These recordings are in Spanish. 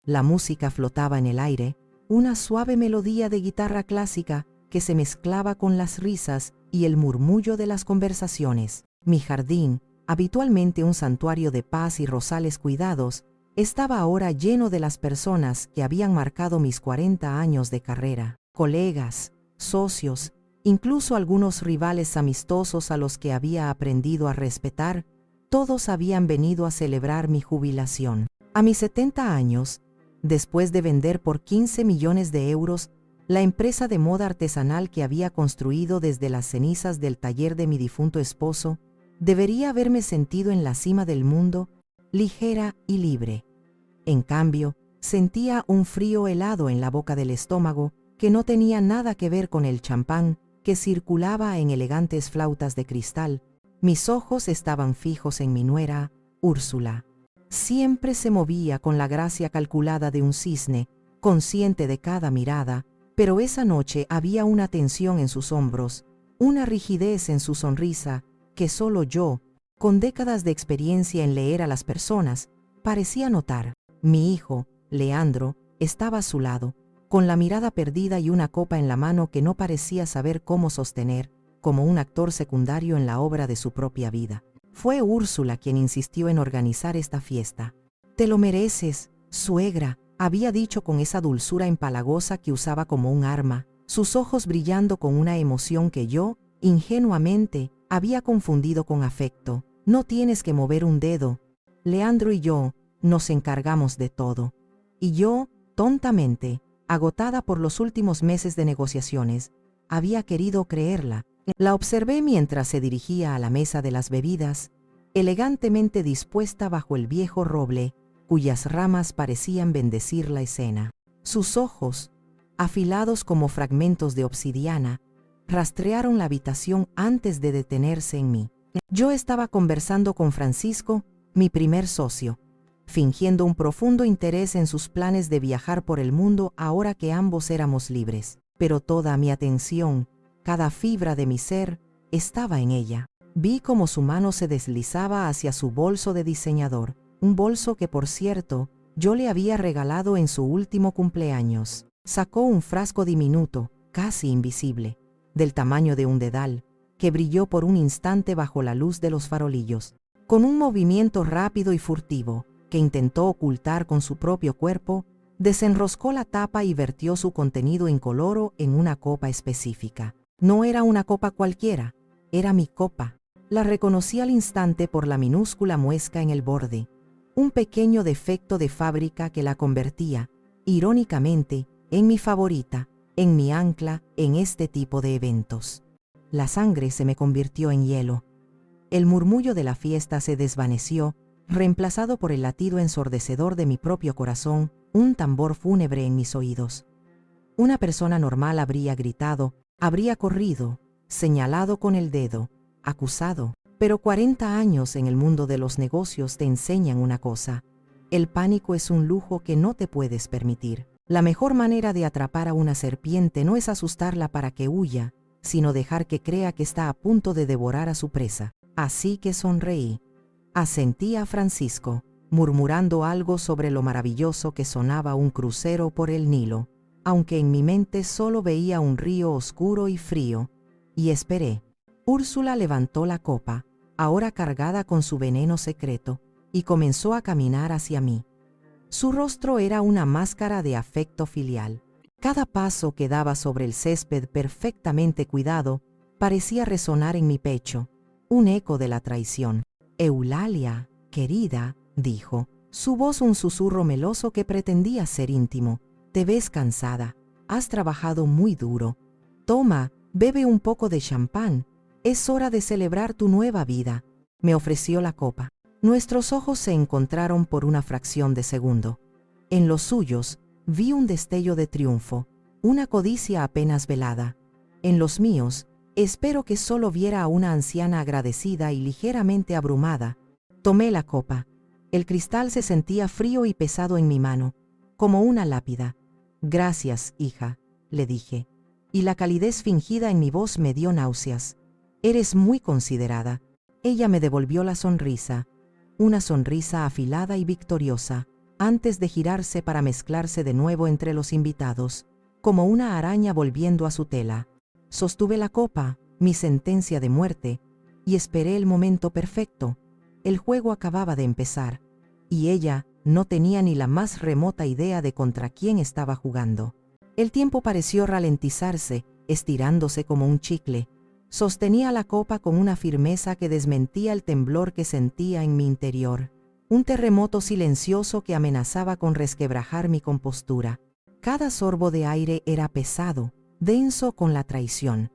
La música flotaba en el aire, una suave melodía de guitarra clásica que se mezclaba con las risas y el murmullo de las conversaciones. Mi jardín, habitualmente un santuario de paz y rosales cuidados, estaba ahora lleno de las personas que habían marcado mis 40 años de carrera. Colegas, socios, incluso algunos rivales amistosos a los que había aprendido a respetar, todos habían venido a celebrar mi jubilación. A mis 70 años, después de vender por 15 millones de euros la empresa de moda artesanal que había construido desde las cenizas del taller de mi difunto esposo, debería haberme sentido en la cima del mundo, ligera y libre. En cambio, sentía un frío helado en la boca del estómago que no tenía nada que ver con el champán que circulaba en elegantes flautas de cristal. Mis ojos estaban fijos en mi nuera, Úrsula. Siempre se movía con la gracia calculada de un cisne, consciente de cada mirada, pero esa noche había una tensión en sus hombros, una rigidez en su sonrisa que solo yo, con décadas de experiencia en leer a las personas, parecía notar. Mi hijo, Leandro, estaba a su lado, con la mirada perdida y una copa en la mano que no parecía saber cómo sostener, como un actor secundario en la obra de su propia vida. Fue Úrsula quien insistió en organizar esta fiesta. «Te lo mereces, suegra», había dicho con esa dulzura empalagosa que usaba como un arma, sus ojos brillando con una emoción que yo, ingenuamente, había confundido con afecto. «No tienes que mover un dedo. Leandro y yo nos encargamos de todo». Y yo, tontamente, agotada por los últimos meses de negociaciones, había querido creerla. La observé mientras se dirigía a la mesa de las bebidas, elegantemente dispuesta bajo el viejo roble, cuyas ramas parecían bendecir la escena. Sus ojos, afilados como fragmentos de obsidiana, rastrearon la habitación antes de detenerse en mí. Yo estaba conversando con Francisco, mi primer socio, fingiendo un profundo interés en sus planes de viajar por el mundo ahora que ambos éramos libres. Pero toda mi atención, cada fibra de mi ser, estaba en ella. Vi cómo su mano se deslizaba hacia su bolso de diseñador, un bolso que, por cierto, yo le había regalado en su último cumpleaños. Sacó un frasco diminuto, casi invisible, del tamaño de un dedal, que brilló por un instante bajo la luz de los farolillos. Con un movimiento rápido y furtivo, que intentó ocultar con su propio cuerpo, desenroscó la tapa y vertió su contenido incoloro en una copa específica. No era una copa cualquiera, era mi copa. La reconocí al instante por la minúscula muesca en el borde, un pequeño defecto de fábrica que la convertía, irónicamente, en mi favorita, en mi ancla en este tipo de eventos. La sangre se me convirtió en hielo. El murmullo de la fiesta se desvaneció, reemplazado por el latido ensordecedor de mi propio corazón, un tambor fúnebre en mis oídos. Una persona normal habría gritado, habría corrido, señalado con el dedo, acusado. Pero 40 años en el mundo de los negocios te enseñan una cosa: el pánico es un lujo que no te puedes permitir. La mejor manera de atrapar a una serpiente no es asustarla para que huya, sino dejar que crea que está a punto de devorar a su presa. Así que sonreí. Asentí a Francisco, murmurando algo sobre lo maravilloso que sonaba un crucero por el Nilo, aunque en mi mente solo veía un río oscuro y frío, y esperé. Úrsula levantó la copa, ahora cargada con su veneno secreto, y comenzó a caminar hacia mí. Su rostro era una máscara de afecto filial. Cada paso que daba sobre el césped perfectamente cuidado parecía resonar en mi pecho, un eco de la traición. «Eulalia, querida», dijo, su voz un susurro meloso que pretendía ser íntimo. «Te ves cansada, has trabajado muy duro. Toma, bebe un poco de champán. Es hora de celebrar tu nueva vida». Me ofreció la copa. Nuestros ojos se encontraron por una fracción de segundo. En los suyos vi un destello de triunfo, una codicia apenas velada. En los míos, espero que solo viera a una anciana agradecida y ligeramente abrumada. Tomé la copa. El cristal se sentía frío y pesado en mi mano, como una lápida. «Gracias, hija», le dije, y la calidez fingida en mi voz me dio náuseas. «Eres muy considerada». Ella me devolvió la sonrisa, una sonrisa afilada y victoriosa. antes de girarse para mezclarse de nuevo entre los invitados, como una araña volviendo a su tela. Sostuve la copa, mi sentencia de muerte, y esperé el momento perfecto. El juego acababa de empezar, y ella no tenía ni la más remota idea de contra quién estaba jugando. El tiempo pareció ralentizarse, estirándose como un chicle. Sostenía la copa con una firmeza que desmentía el temblor que sentía en mi interior. Un terremoto silencioso que amenazaba con resquebrajar mi compostura. Cada sorbo de aire era pesado, denso con la traición.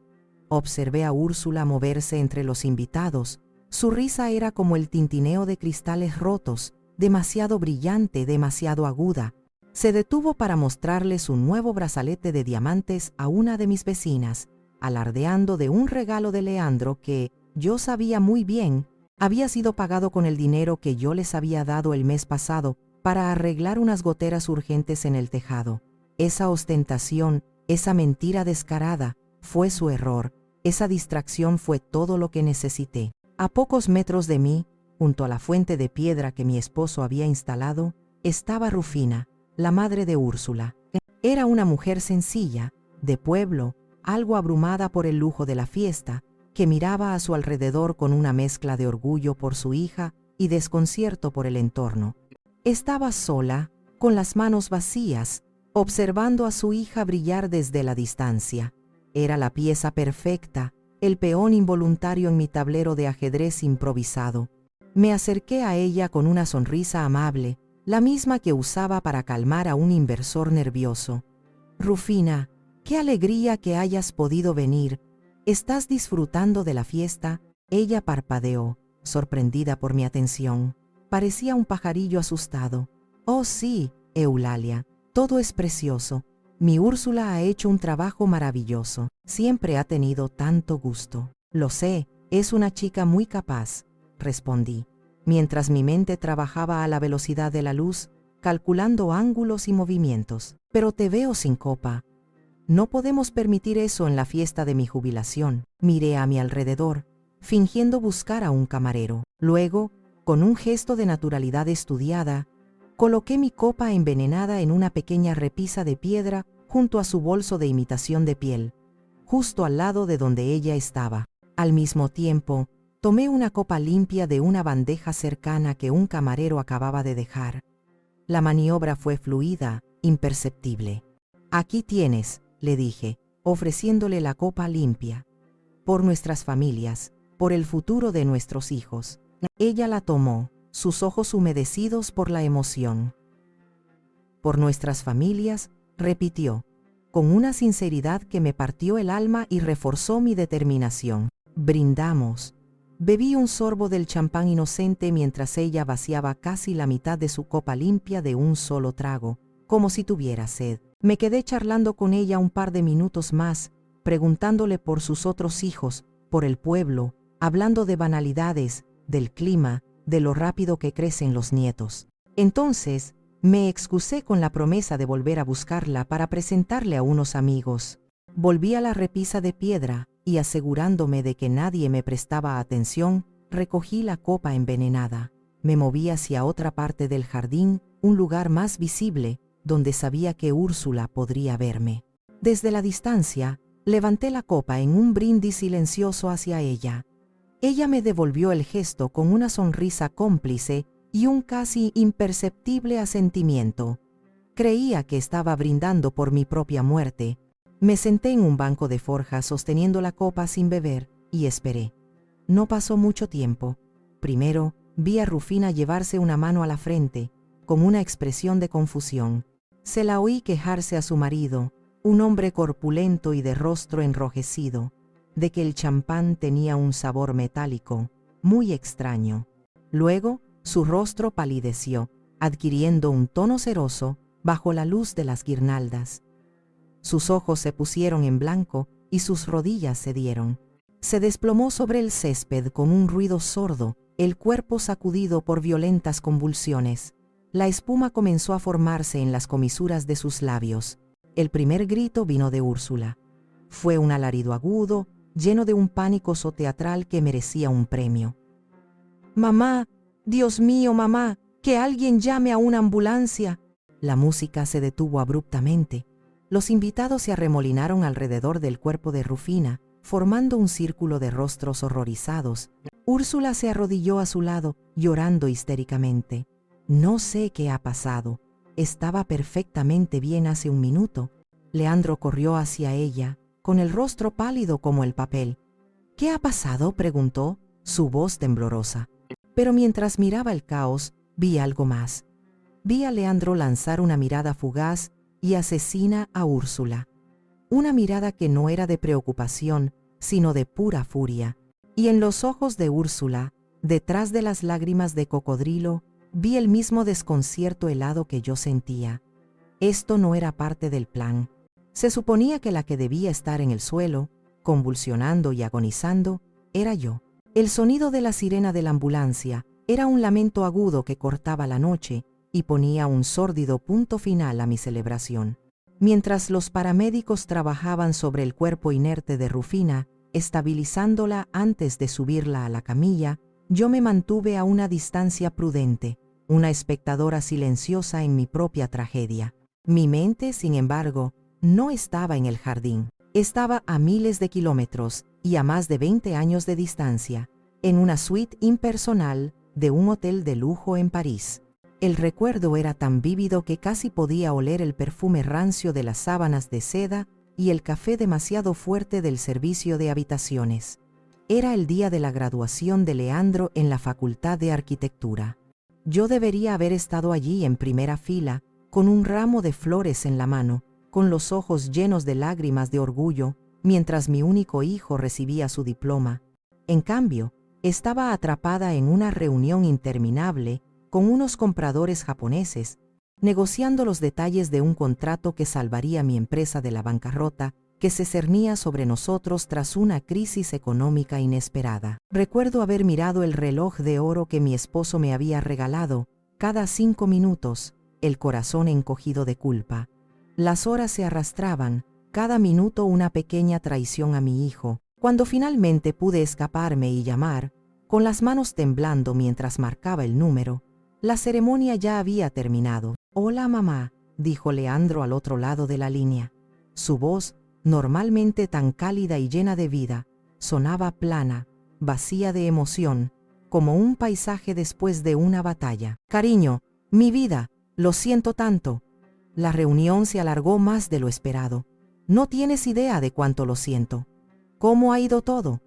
Observé a Úrsula moverse entre los invitados. Su risa era como el tintineo de cristales rotos, demasiado brillante, demasiado aguda. Se detuvo para mostrarles un nuevo brazalete de diamantes a una de mis vecinas, alardeando de un regalo de Leandro que, yo sabía muy bien, había sido pagado con el dinero que yo les había dado el mes pasado para arreglar unas goteras urgentes en el tejado. Esa ostentación, esa mentira descarada, fue su error. Esa distracción fue todo lo que necesité. A pocos metros de mí, junto a la fuente de piedra que mi esposo había instalado, estaba Rufina, la madre de Úrsula. Era una mujer sencilla, de pueblo, algo abrumada por el lujo de la fiesta, que miraba a su alrededor con una mezcla de orgullo por su hija y desconcierto por el entorno. Estaba sola, con las manos vacías, observando a su hija brillar desde la distancia. Era la pieza perfecta, el peón involuntario en mi tablero de ajedrez improvisado. Me acerqué a ella con una sonrisa amable, la misma que usaba para calmar a un inversor nervioso. «Rufina, qué alegría que hayas podido venir. ¿Estás disfrutando de la fiesta?». Ella parpadeó, sorprendida por mi atención. Parecía un pajarillo asustado. «Oh sí, Eulalia, todo es precioso. Mi Úrsula ha hecho un trabajo maravilloso. Siempre ha tenido tanto gusto». «Lo sé, es una chica muy capaz», respondí, mientras mi mente trabajaba a la velocidad de la luz, calculando ángulos y movimientos. «Pero te veo sin copa. No podemos permitir eso en la fiesta de mi jubilación». Miré a mi alrededor, fingiendo buscar a un camarero. Luego, con un gesto de naturalidad estudiada, coloqué mi copa envenenada en una pequeña repisa de piedra junto a su bolso de imitación de piel, justo al lado de donde ella estaba. Al mismo tiempo, tomé una copa limpia de una bandeja cercana que un camarero acababa de dejar. La maniobra fue fluida, imperceptible. «Aquí tienes», le dije, ofreciéndole la copa limpia. «Por nuestras familias, por el futuro de nuestros hijos». Ella la tomó, sus ojos humedecidos por la emoción. «Por nuestras familias», repitió, con una sinceridad que me partió el alma y reforzó mi determinación. Brindamos. Bebí un sorbo del champán inocente mientras ella vaciaba casi la mitad de su copa limpia de un solo trago, como si tuviera sed. Me quedé charlando con ella un par de minutos más, preguntándole por sus otros hijos, por el pueblo, hablando de banalidades, del clima, de lo rápido que crecen los nietos. Entonces, me excusé con la promesa de volver a buscarla para presentarle a unos amigos. Volví a la repisa de piedra y, asegurándome de que nadie me prestaba atención, recogí la copa envenenada. Me moví hacia otra parte del jardín, un lugar más visible, donde sabía que Úrsula podría verme. Desde la distancia, levanté la copa en un brindis silencioso hacia ella. Ella me devolvió el gesto con una sonrisa cómplice y un casi imperceptible asentimiento. Creía que estaba brindando por mi propia muerte. Me senté en un banco de forja sosteniendo la copa sin beber y esperé. No pasó mucho tiempo. Primero, vi a Rufina llevarse una mano a la frente, con una expresión de confusión. Se la oí quejarse a su marido, un hombre corpulento y de rostro enrojecido, de que el champán tenía un sabor metálico, muy extraño. Luego, su rostro palideció, adquiriendo un tono ceroso bajo la luz de las guirnaldas. Sus ojos se pusieron en blanco y sus rodillas cedieron. Se desplomó sobre el césped con un ruido sordo, el cuerpo sacudido por violentas convulsiones. La espuma comenzó a formarse en las comisuras de sus labios. El primer grito vino de Úrsula. Fue un alarido agudo, lleno de un pánico teatral que merecía un premio. «Mamá, Dios mío, mamá, ¡Que alguien llame a una ambulancia! La música se detuvo abruptamente. Los invitados se arremolinaron alrededor del cuerpo de Rufina, formando un círculo de rostros horrorizados. Úrsula se arrodilló a su lado, llorando histéricamente. No sé qué ha pasado. Estaba perfectamente bien hace un minuto. Leandro corrió hacia ella, con el rostro pálido como el papel. ¿Qué ha pasado?, preguntó, su voz temblorosa. Pero mientras miraba el caos, vi algo más. Vi a Leandro lanzar una mirada fugaz y asesina a Úrsula. Una mirada que no era de preocupación, sino de pura furia. Y en los ojos de Úrsula, detrás de las lágrimas de cocodrilo, vi el mismo desconcierto helado que yo sentía. Esto no era parte del plan. Se suponía que la que debía estar en el suelo, convulsionando y agonizando, era yo. El sonido de la sirena de la ambulancia era un lamento agudo que cortaba la noche y ponía un sórdido punto final a mi celebración. Mientras los paramédicos trabajaban sobre el cuerpo inerte de Rufina, estabilizándola antes de subirla a la camilla, yo me mantuve a una distancia prudente, una espectadora silenciosa en mi propia tragedia. Mi mente, sin embargo, no estaba en el jardín. Estaba a miles de kilómetros y a más de 20 años de distancia, en una suite impersonal de un hotel de lujo en París. El recuerdo era tan vívido que casi podía oler el perfume rancio de las sábanas de seda y el café demasiado fuerte del servicio de habitaciones. Era el día de la graduación de Leandro en la Facultad de Arquitectura. Yo debería haber estado allí en primera fila, con un ramo de flores en la mano, con los ojos llenos de lágrimas de orgullo, mientras mi único hijo recibía su diploma. En cambio, estaba atrapada en una reunión interminable con unos compradores japoneses, negociando los detalles de un contrato que salvaría mi empresa de la bancarrota que se cernía sobre nosotros tras una crisis económica inesperada. Recuerdo haber mirado el reloj de oro que mi esposo me había regalado, cada 5 minutos, el corazón encogido de culpa. Las horas se arrastraban, cada minuto una pequeña traición a mi hijo. Cuando finalmente pude escaparme y llamar, con las manos temblando mientras marcaba el número, la ceremonia ya había terminado. «Hola, mamá», dijo Leandro al otro lado de la línea. Su voz, normalmente tan cálida y llena de vida, sonaba plana, vacía de emoción, como un paisaje después de una batalla. «Cariño, mi vida, lo siento tanto». La reunión se alargó más de lo esperado. No tienes idea de cuánto lo siento. ¿Cómo ha ido todo?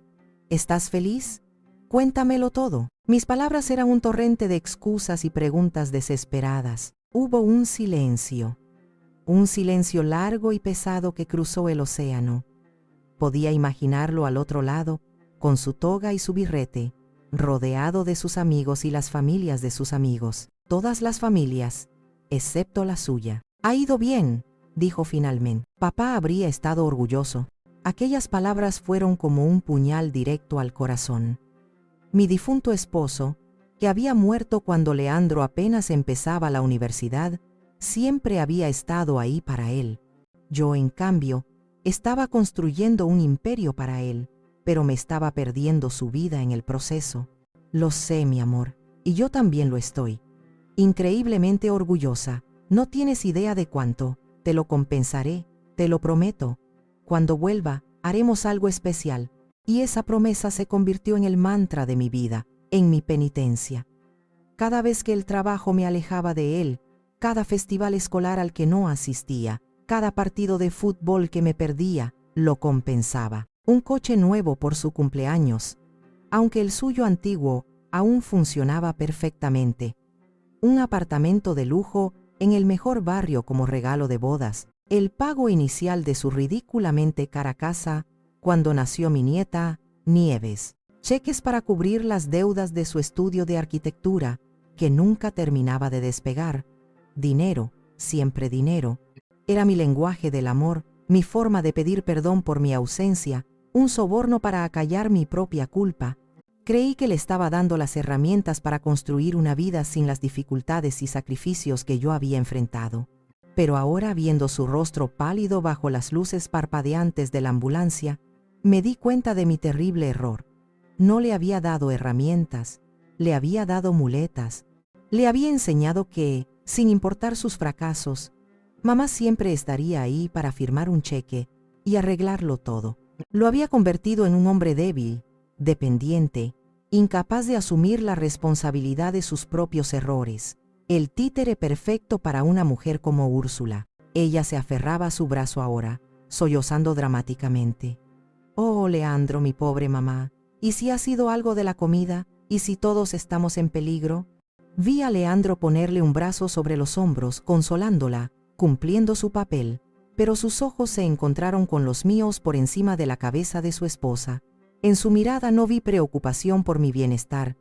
¿Estás feliz? Cuéntamelo todo. Mis palabras eran un torrente de excusas y preguntas desesperadas. Hubo un silencio largo y pesado que cruzó el océano. Podía imaginarlo al otro lado, con su toga y su birrete, rodeado de sus amigos y las familias de sus amigos. Todas las familias, excepto la suya. «Ha ido bien», dijo finalmente. Papá habría estado orgulloso. Aquellas palabras fueron como un puñal directo al corazón. Mi difunto esposo, que había muerto cuando Leandro apenas empezaba la universidad, siempre había estado ahí para él. Yo, en cambio, estaba construyendo un imperio para él, pero me estaba perdiendo su vida en el proceso. Lo sé, mi amor, y yo también lo estoy. Increíblemente orgullosa. No tienes idea de cuánto. Te lo compensaré, te lo prometo. Cuando vuelva, haremos algo especial. Y esa promesa se convirtió en el mantra de mi vida, en mi penitencia. Cada vez que el trabajo me alejaba de él, cada festival escolar al que no asistía, cada partido de fútbol que me perdía, lo compensaba. Un coche nuevo por su cumpleaños, aunque el suyo antiguo aún funcionaba perfectamente. Un apartamento de lujo en el mejor barrio como regalo de bodas. El pago inicial de su ridículamente cara casa cuando nació mi nieta, Nieves. Cheques para cubrir las deudas de su estudio de arquitectura, que nunca terminaba de despegar. Dinero, siempre dinero. Era mi lenguaje del amor, mi forma de pedir perdón por mi ausencia, un soborno para acallar mi propia culpa. Creí que le estaba dando las herramientas para construir una vida sin las dificultades y sacrificios que yo había enfrentado. Pero ahora, viendo su rostro pálido bajo las luces parpadeantes de la ambulancia, me di cuenta de mi terrible error. No le había dado herramientas, le había dado muletas. Le había enseñado que, sin importar sus fracasos, mamá siempre estaría ahí para firmar un cheque y arreglarlo todo. Lo había convertido en un hombre débil, dependiente, incapaz de asumir la responsabilidad de sus propios errores. El títere perfecto para una mujer como Úrsula. Ella se aferraba a su brazo ahora, sollozando dramáticamente. «Oh, Leandro, mi pobre mamá, ¿y si ha sido algo de la comida? ¿Y si todos estamos en peligro?» Vi a Leandro ponerle un brazo sobre los hombros, consolándola, cumpliendo su papel, pero sus ojos se encontraron con los míos por encima de la cabeza de su esposa. En su mirada no vi preocupación por mi bienestar,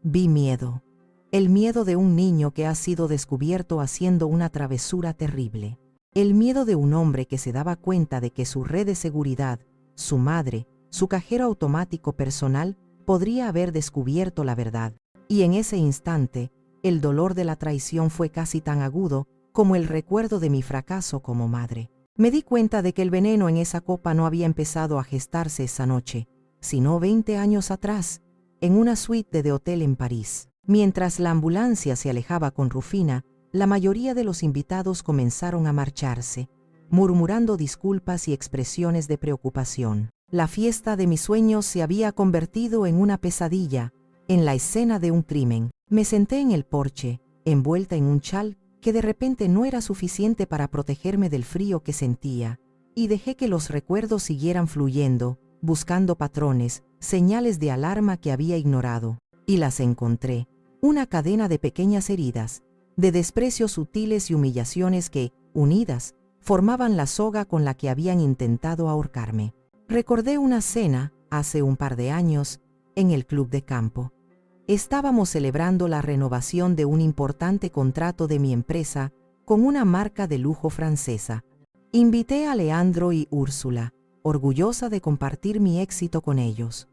vi miedo. El miedo de un niño que ha sido descubierto haciendo una travesura terrible. El miedo de un hombre que se daba cuenta de que su red de seguridad, su madre, su cajero automático personal, podría haber descubierto la verdad. Y en ese instante, el dolor de la traición fue casi tan agudo como el recuerdo de mi fracaso como madre. Me di cuenta de que el veneno en esa copa no había empezado a gestarse esa noche, sino 20 años atrás, en una suite de hotel en París. Mientras la ambulancia se alejaba con Rufina, la mayoría de los invitados comenzaron a marcharse, murmurando disculpas y expresiones de preocupación. La fiesta de mis sueños se había convertido en una pesadilla, en la escena de un crimen. Me senté en el porche, envuelta en un chal que de repente no era suficiente para protegerme del frío que sentía, y dejé que los recuerdos siguieran fluyendo, buscando patrones, señales de alarma que había ignorado. Y las encontré. Una cadena de pequeñas heridas, de desprecios sutiles y humillaciones que, unidas, formaban la soga con la que habían intentado ahorcarme. Recordé una cena, hace un par de años, en el club de campo. Estábamos celebrando la renovación de un importante contrato de mi empresa con una marca de lujo francesa. Invité a Leandro y Úrsula, orgullosa de compartir mi éxito con ellos.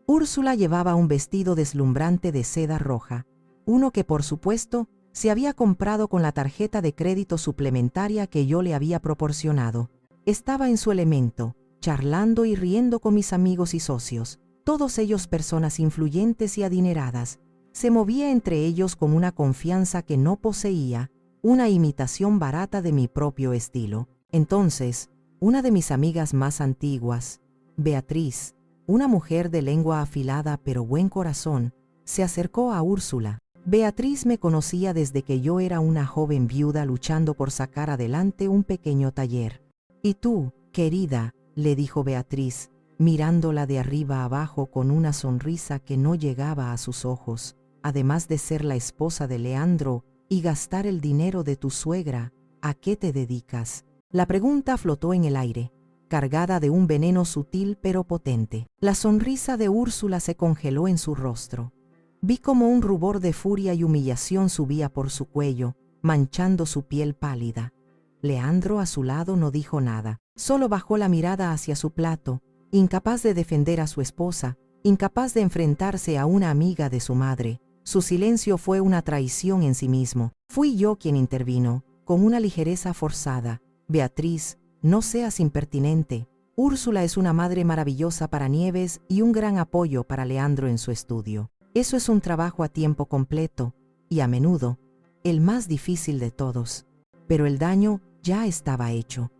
Úrsula llevaba un vestido deslumbrante de seda roja, uno que por supuesto se había comprado con la tarjeta de crédito suplementaria que yo le había proporcionado. Estaba en su elemento, charlando y riendo con mis amigos y socios, todos ellos personas influyentes y adineradas. Se movía entre ellos con una confianza que no poseía, una imitación barata de mi propio estilo. Entonces, una de mis amigas más antiguas, Beatriz, una mujer de lengua afilada pero buen corazón, se acercó a Úrsula. Beatriz me conocía desde que yo era una joven viuda luchando por sacar adelante un pequeño taller. «Y tú, querida», le dijo Beatriz, mirándola de arriba abajo con una sonrisa que no llegaba a sus ojos, «además de ser la esposa de Leandro y gastar el dinero de tu suegra, ¿a qué te dedicas?». La pregunta flotó en el aire, cargada de un veneno sutil pero potente. La sonrisa de Úrsula se congeló en su rostro. Vi como un rubor de furia y humillación subía por su cuello, manchando su piel pálida. Leandro a su lado no dijo nada, solo bajó la mirada hacia su plato, incapaz de defender a su esposa, incapaz de enfrentarse a una amiga de su madre. Su silencio fue una traición en sí mismo. Fui yo quien intervino, con una ligereza forzada. «Beatriz, no seas impertinente. Úrsula es una madre maravillosa para Nieves y un gran apoyo para Leandro en su estudio. Eso es un trabajo a tiempo completo, y a menudo, el más difícil de todos. Pero el daño ya estaba hecho».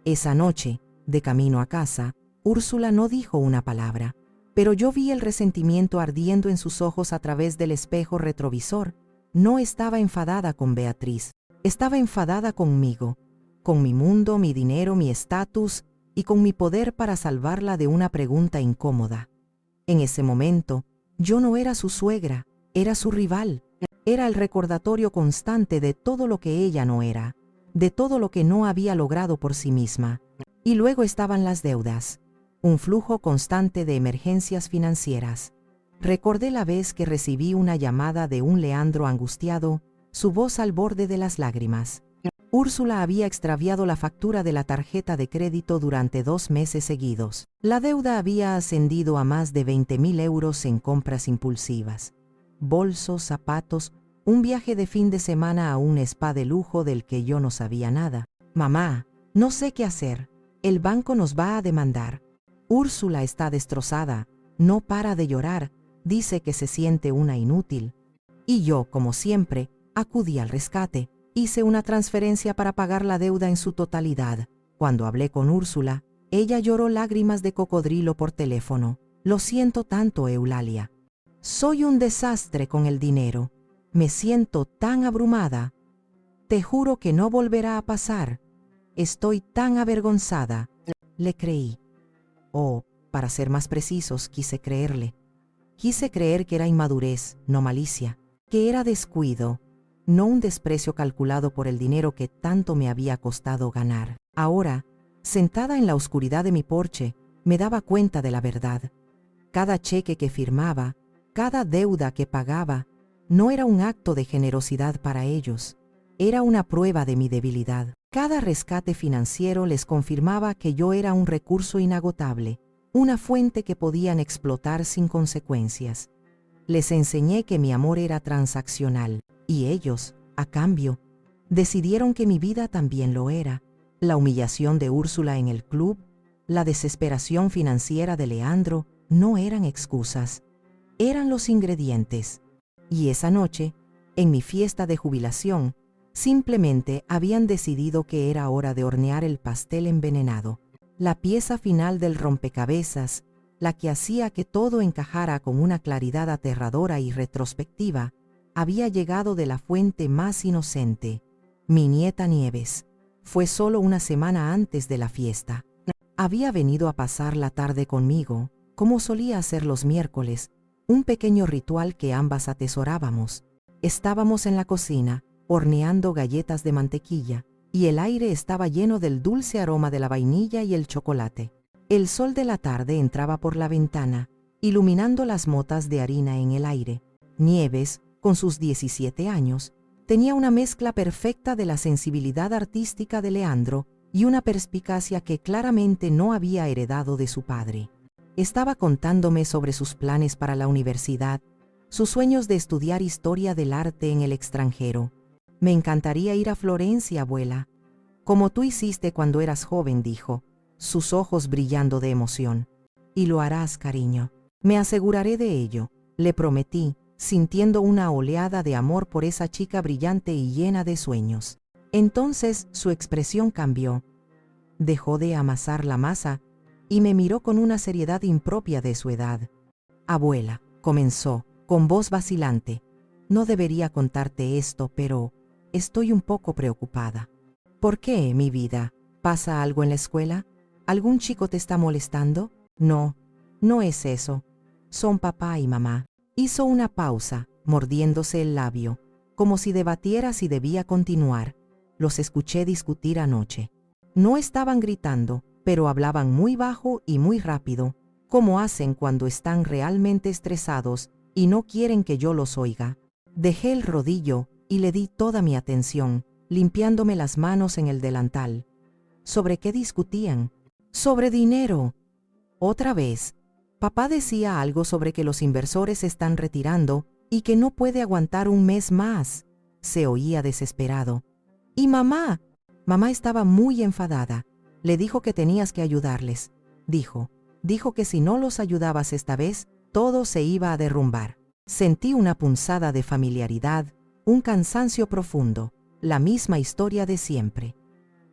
Esa noche, de camino a casa, Úrsula no dijo una palabra, pero yo vi el resentimiento ardiendo en sus ojos a través del espejo retrovisor. No estaba enfadada con Beatriz, estaba enfadada conmigo, con mi mundo, mi dinero, mi estatus y con mi poder para salvarla de una pregunta incómoda. En ese momento, yo no era su suegra, era su rival. Era el recordatorio constante de todo lo que ella no era, de todo lo que no había logrado por sí misma. Y luego estaban las deudas, un flujo constante de emergencias financieras. Recordé la vez que recibí una llamada de un Leandro angustiado, su voz al borde de las lágrimas. Úrsula había extraviado la factura de la tarjeta de crédito durante 2 meses seguidos. La deuda había ascendido a más de 20.000 euros en compras impulsivas. Bolsos, zapatos, un viaje de fin de semana a un spa de lujo del que yo no sabía nada. «Mamá, no sé qué hacer. El banco nos va a demandar. Úrsula está destrozada, no para de llorar, dice que se siente una inútil». Y yo, como siempre, Acudí al rescate. Hice una transferencia para pagar la deuda en su totalidad. Cuando hablé con Úrsula, ella lloró lágrimas de cocodrilo por teléfono. Lo siento tanto, Eulalia. Soy un desastre con el dinero. Me siento tan abrumada. Te juro que no volverá a pasar. Estoy tan avergonzada. Le creí. O, para ser más precisos, quise creerle. Quise creer que era inmadurez, no malicia, que era descuido, no un desprecio calculado por el dinero que tanto me había costado ganar. Ahora, sentada en la oscuridad de mi porche, me daba cuenta de la verdad. Cada cheque que firmaba, cada deuda que pagaba, no era un acto de generosidad para ellos, era una prueba de mi debilidad. Cada rescate financiero les confirmaba que yo era un recurso inagotable, una fuente que podían explotar sin consecuencias. Les enseñé que mi amor era transaccional, y ellos, a cambio, decidieron que mi vida también lo era. La humillación de Úrsula en el club, la desesperación financiera de Leandro, no eran excusas, eran los ingredientes. Y esa noche, en mi fiesta de jubilación, simplemente habían decidido que era hora de hornear el pastel envenenado, la pieza final del rompecabezas, la que hacía que todo encajara con una claridad aterradora y retrospectiva, había llegado de la fuente más inocente, mi nieta Nieves. Fue solo una semana antes de la fiesta. Había venido a pasar la tarde conmigo, como solía hacer los miércoles, un pequeño ritual que ambas atesorábamos. Estábamos en la cocina, horneando galletas de mantequilla, y el aire estaba lleno del dulce aroma de la vainilla y el chocolate. El sol de la tarde entraba por la ventana, iluminando las motas de harina en el aire. Nieves, con sus 17 años, tenía una mezcla perfecta de la sensibilidad artística de Leandro y una perspicacia que claramente no había heredado de su padre. Estaba contándome sobre sus planes para la universidad, sus sueños de estudiar historia del arte en el extranjero. Me encantaría ir a Florencia, abuela. Como tú hiciste cuando eras joven, dijo, sus ojos brillando de emoción. Y lo harás, cariño. Me aseguraré de ello, le prometí, sintiendo una oleada de amor por esa chica brillante y llena de sueños. Entonces su expresión cambió. Dejó de amasar la masa y me miró con una seriedad impropia de su edad. Abuela, comenzó, con voz vacilante, no debería contarte esto, pero estoy un poco preocupada. ¿Por qué, mi vida? ¿Pasa algo en la escuela? ¿Algún chico te está molestando? No, no es eso. Son papá y mamá. Hizo una pausa, mordiéndose el labio, como si debatiera si debía continuar. Los escuché discutir anoche. No estaban gritando, pero hablaban muy bajo y muy rápido, como hacen cuando están realmente estresados y no quieren que yo los oiga. Dejé el rodillo y le di toda mi atención, limpiándome las manos en el delantal. ¿Sobre qué discutían? Sobre dinero. Otra vez. Papá decía algo sobre que los inversores se están retirando y que no puede aguantar un mes más. Se oía desesperado. ¿Y mamá? Mamá estaba muy enfadada. Le dijo que tenías que ayudarles. Dijo que si no los ayudabas esta vez, todo se iba a derrumbar. Sentí una punzada de familiaridad, un cansancio profundo, la misma historia de siempre.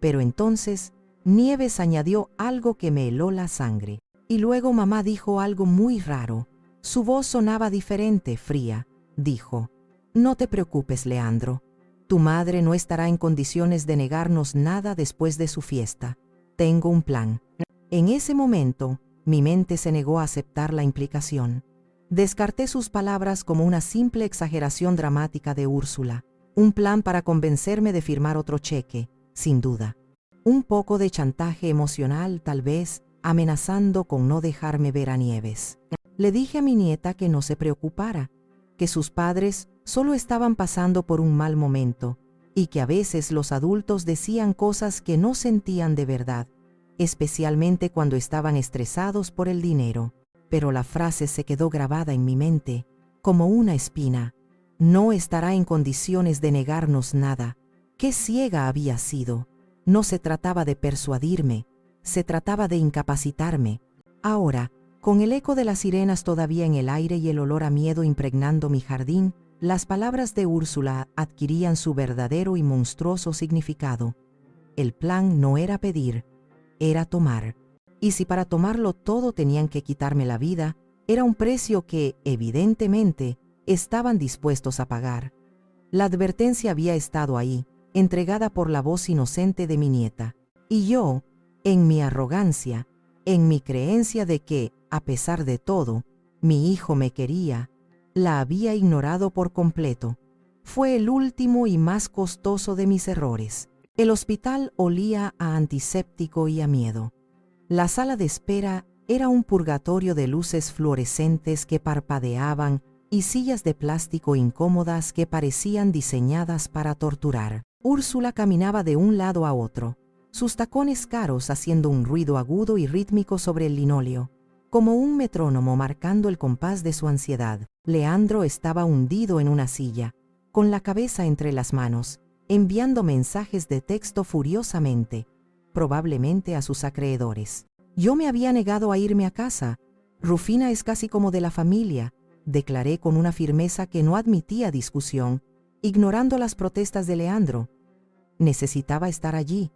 Pero entonces, Nieves añadió algo que me heló la sangre. Y luego mamá dijo algo muy raro. Su voz sonaba diferente, fría. Dijo, no te preocupes, Leandro. Tu madre no estará en condiciones de negarnos nada después de su fiesta. Tengo un plan. En ese momento, mi mente se negó a aceptar la implicación. Descarté sus palabras como una simple exageración dramática de Úrsula. Un plan para convencerme de firmar otro cheque, sin duda. Un poco de chantaje emocional, tal vez, amenazando con no dejarme ver a Nieves. Le dije a mi nieta que no se preocupara, que sus padres solo estaban pasando por un mal momento y que a veces los adultos decían cosas que no sentían de verdad, especialmente cuando estaban estresados por el dinero. Pero la frase se quedó grabada en mi mente, como una espina. No estará en condiciones de negarnos nada. ¡Qué ciega había sido! No se trataba de persuadirme, se trataba de incapacitarme. Ahora, con el eco de las sirenas todavía en el aire y el olor a miedo impregnando mi jardín, Las palabras de Úrsula adquirían su verdadero y monstruoso significado. El plan no era pedir, era tomar. Y si para tomarlo todo tenían que quitarme la vida, era un precio que, evidentemente, estaban dispuestos a pagar. La advertencia había estado ahí, entregada por la voz inocente de mi nieta. Y yo, en mi arrogancia, en mi creencia de que, a pesar de todo, mi hijo me quería, la había ignorado por completo. Fue el último y más costoso de mis errores. El hospital olía a antiséptico y a miedo. La sala de espera era un purgatorio de luces fluorescentes que parpadeaban y sillas de plástico incómodas que parecían diseñadas para torturar. Úrsula caminaba de un lado a otro, sus tacones caros haciendo un ruido agudo y rítmico sobre el linóleo, como un metrónomo marcando el compás de su ansiedad. Leandro estaba hundido en una silla, con la cabeza entre las manos, enviando mensajes de texto furiosamente, probablemente a sus acreedores. Yo me había negado a irme a casa. Rufina es casi como de la familia, declaré con una firmeza que no admitía discusión, ignorando las protestas de Leandro. Necesitaba estar allí.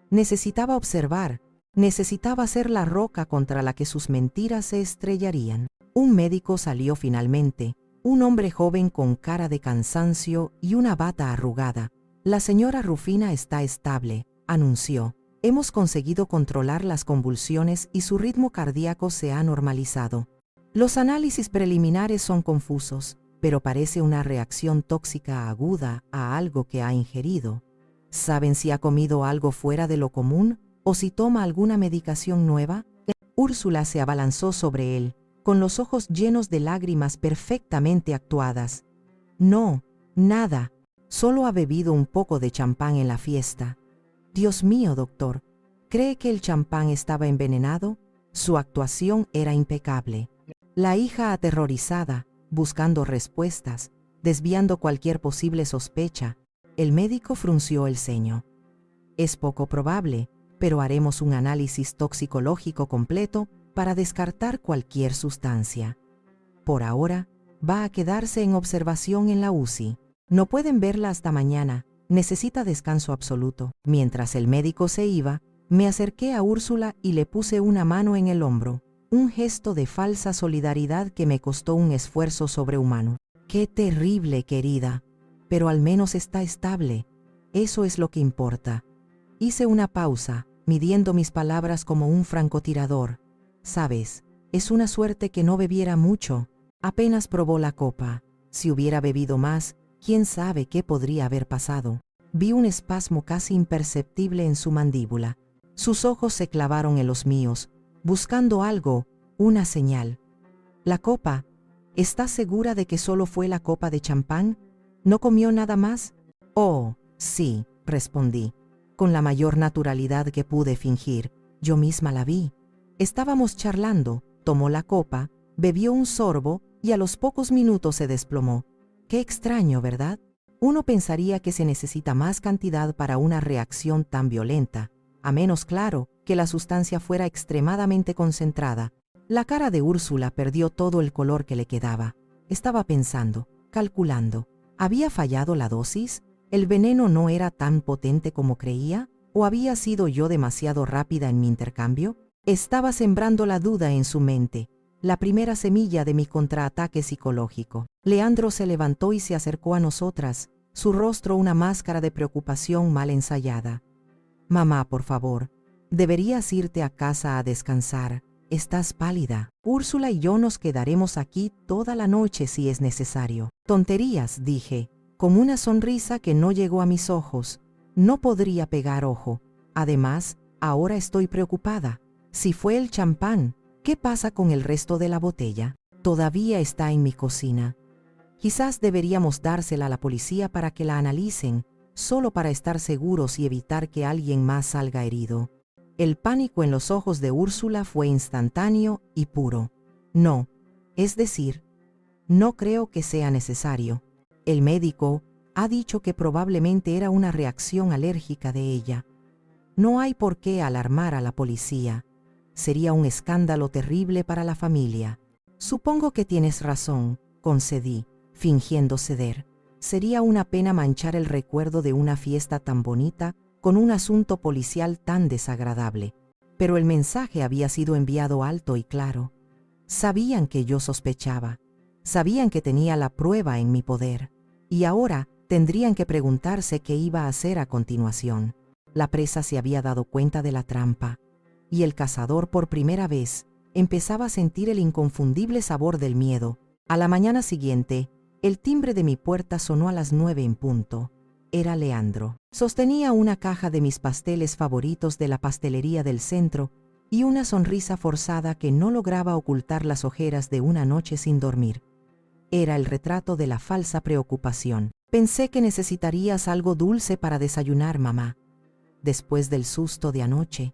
Necesitaba observar. Necesitaba ser la roca contra la que sus mentiras se estrellarían. Un médico salió finalmente, un hombre joven con cara de cansancio y una bata arrugada. La señora Rufina está estable, anunció. Hemos conseguido controlar las convulsiones y su ritmo cardíaco se ha normalizado. Los análisis preliminares son confusos, pero parece una reacción tóxica aguda a algo que ha ingerido. ¿Saben si ha comido algo fuera de lo común o si toma alguna medicación nueva? Úrsula se abalanzó sobre él, con los ojos llenos de lágrimas perfectamente actuadas. No, nada. Solo ha bebido un poco de champán en la fiesta. Dios mío, doctor, ¿cree que el champán estaba envenenado? Su actuación era impecable. La hija aterrorizada, buscando respuestas, desviando cualquier posible sospecha, el médico frunció el ceño. Es poco probable, pero haremos un análisis toxicológico completo para descartar cualquier sustancia. Por ahora, va a quedarse en observación en la UCI. No pueden verla hasta mañana, necesita descanso absoluto. Mientras el médico se iba, me acerqué a Úrsula y le puse una mano en el hombro, un gesto de falsa solidaridad que me costó un esfuerzo sobrehumano. ¡Qué terrible, querida! Pero al menos está estable. Eso es lo que importa. Hice una pausa, midiendo mis palabras como un francotirador. Sabes, es una suerte que no bebiera mucho. Apenas probó la copa. Si hubiera bebido más, quién sabe qué podría haber pasado. Vi un espasmo casi imperceptible en su mandíbula. Sus ojos se clavaron en los míos, buscando algo, una señal. La copa. ¿Estás segura de que solo fue la copa de champán? ¿No comió nada más? Oh, sí, respondí, con la mayor naturalidad que pude fingir. Yo misma la vi. Estábamos charlando, tomó la copa, bebió un sorbo y a los pocos minutos se desplomó. Qué extraño, ¿verdad? Uno pensaría que se necesita más cantidad para una reacción tan violenta, a menos, claro, que la sustancia fuera extremadamente concentrada. La cara de Úrsula perdió todo el color que le quedaba. Estaba pensando, calculando. ¿Había fallado la dosis? ¿El veneno no era tan potente como creía? ¿O había sido yo demasiado rápida en mi intercambio? Estaba sembrando la duda en su mente, la primera semilla de mi contraataque psicológico. Leandro se levantó y se acercó a nosotras, su rostro una máscara de preocupación mal ensayada. Mamá, por favor, deberías irte a casa a descansar. Estás pálida. Úrsula y yo nos quedaremos aquí toda la noche si es necesario. Tonterías, dije, con una sonrisa que no llegó a mis ojos. No podría pegar ojo. Además, ahora estoy preocupada. Si fue el champán, ¿qué pasa con el resto de la botella? Todavía está en mi cocina. Quizás deberíamos dársela a la policía para que la analicen, solo para estar seguros y evitar que alguien más salga herido. El pánico en los ojos de Úrsula fue instantáneo y puro. No, es decir, no creo que sea necesario. El médico ha dicho que probablemente era una reacción alérgica de ella. No hay por qué alarmar a la policía. Sería un escándalo terrible para la familia. Supongo que tienes razón, concedí. fingiendo ceder. Sería una pena manchar el recuerdo de una fiesta tan bonita con un asunto policial tan desagradable. Pero el mensaje había sido enviado alto y claro. Sabían que yo sospechaba. Sabían que tenía la prueba en mi poder. Y ahora tendrían que preguntarse qué iba a hacer a continuación. La presa se había dado cuenta de la trampa. Y el cazador por primera vez empezaba a sentir el inconfundible sabor del miedo. A la mañana siguiente, el timbre de mi puerta sonó a las 9 en punto. Era Leandro. Sostenía una caja de mis pasteles favoritos de la pastelería del centro y una sonrisa forzada que no lograba ocultar las ojeras de una noche sin dormir. Era el retrato de la falsa preocupación. Pensé que necesitarías algo dulce para desayunar, mamá. Después del susto de anoche.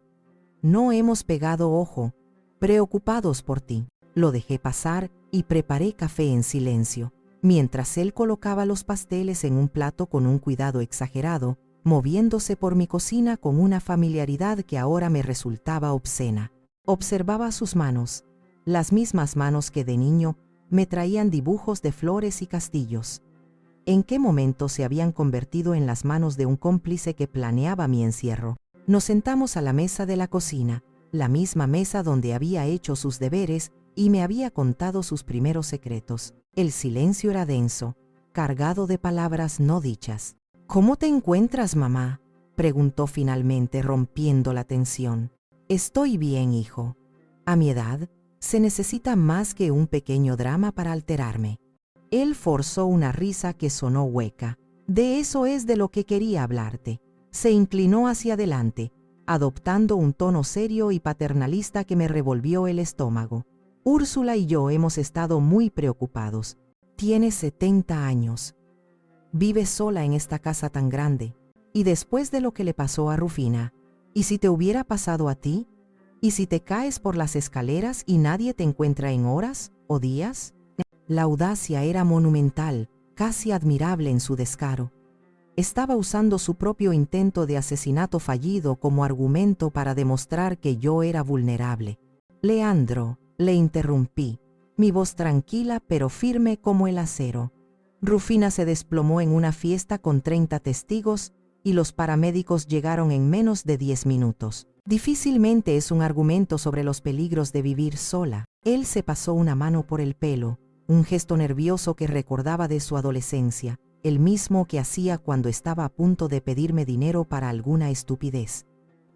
No hemos pegado ojo, preocupados por ti. Lo dejé pasar y preparé café en silencio, mientras él colocaba los pasteles en un plato con un cuidado exagerado, moviéndose por mi cocina con una familiaridad que ahora me resultaba obscena. Observaba sus manos, las mismas manos que de niño me traían dibujos de flores y castillos. ¿En qué momento se habían convertido en las manos de un cómplice que planeaba mi encierro? Nos sentamos a la mesa de la cocina, la misma mesa donde había hecho sus deberes y me había contado sus primeros secretos. El silencio era denso, cargado de palabras no dichas. «¿Cómo te encuentras, mamá?», preguntó finalmente, rompiendo la tensión. «Estoy bien, hijo. A mi edad, se necesita más que un pequeño drama para alterarme». Él forzó una risa que sonó hueca. «De eso es de lo que quería hablarte». Se inclinó hacia adelante, adoptando un tono serio y paternalista que me revolvió el estómago. «Úrsula y yo hemos estado muy preocupados. Tienes 70 años. Vives sola en esta casa tan grande. Y después de lo que le pasó a Rufina, ¿y si te hubiera pasado a ti? ¿Y si te caes por las escaleras y nadie te encuentra en horas o días?». La audacia era monumental, casi admirable en su descaro. Estaba usando su propio intento de asesinato fallido como argumento para demostrar que yo era vulnerable. «Leandro», le interrumpí, mi voz tranquila pero firme como el acero. «Rufina se desplomó en una fiesta con 30 testigos y los paramédicos llegaron en menos de 10 minutos. Difícilmente es un argumento sobre los peligros de vivir sola». Él se pasó una mano por el pelo, un gesto nervioso que recordaba de su adolescencia, el mismo que hacía cuando estaba a punto de pedirme dinero para alguna estupidez.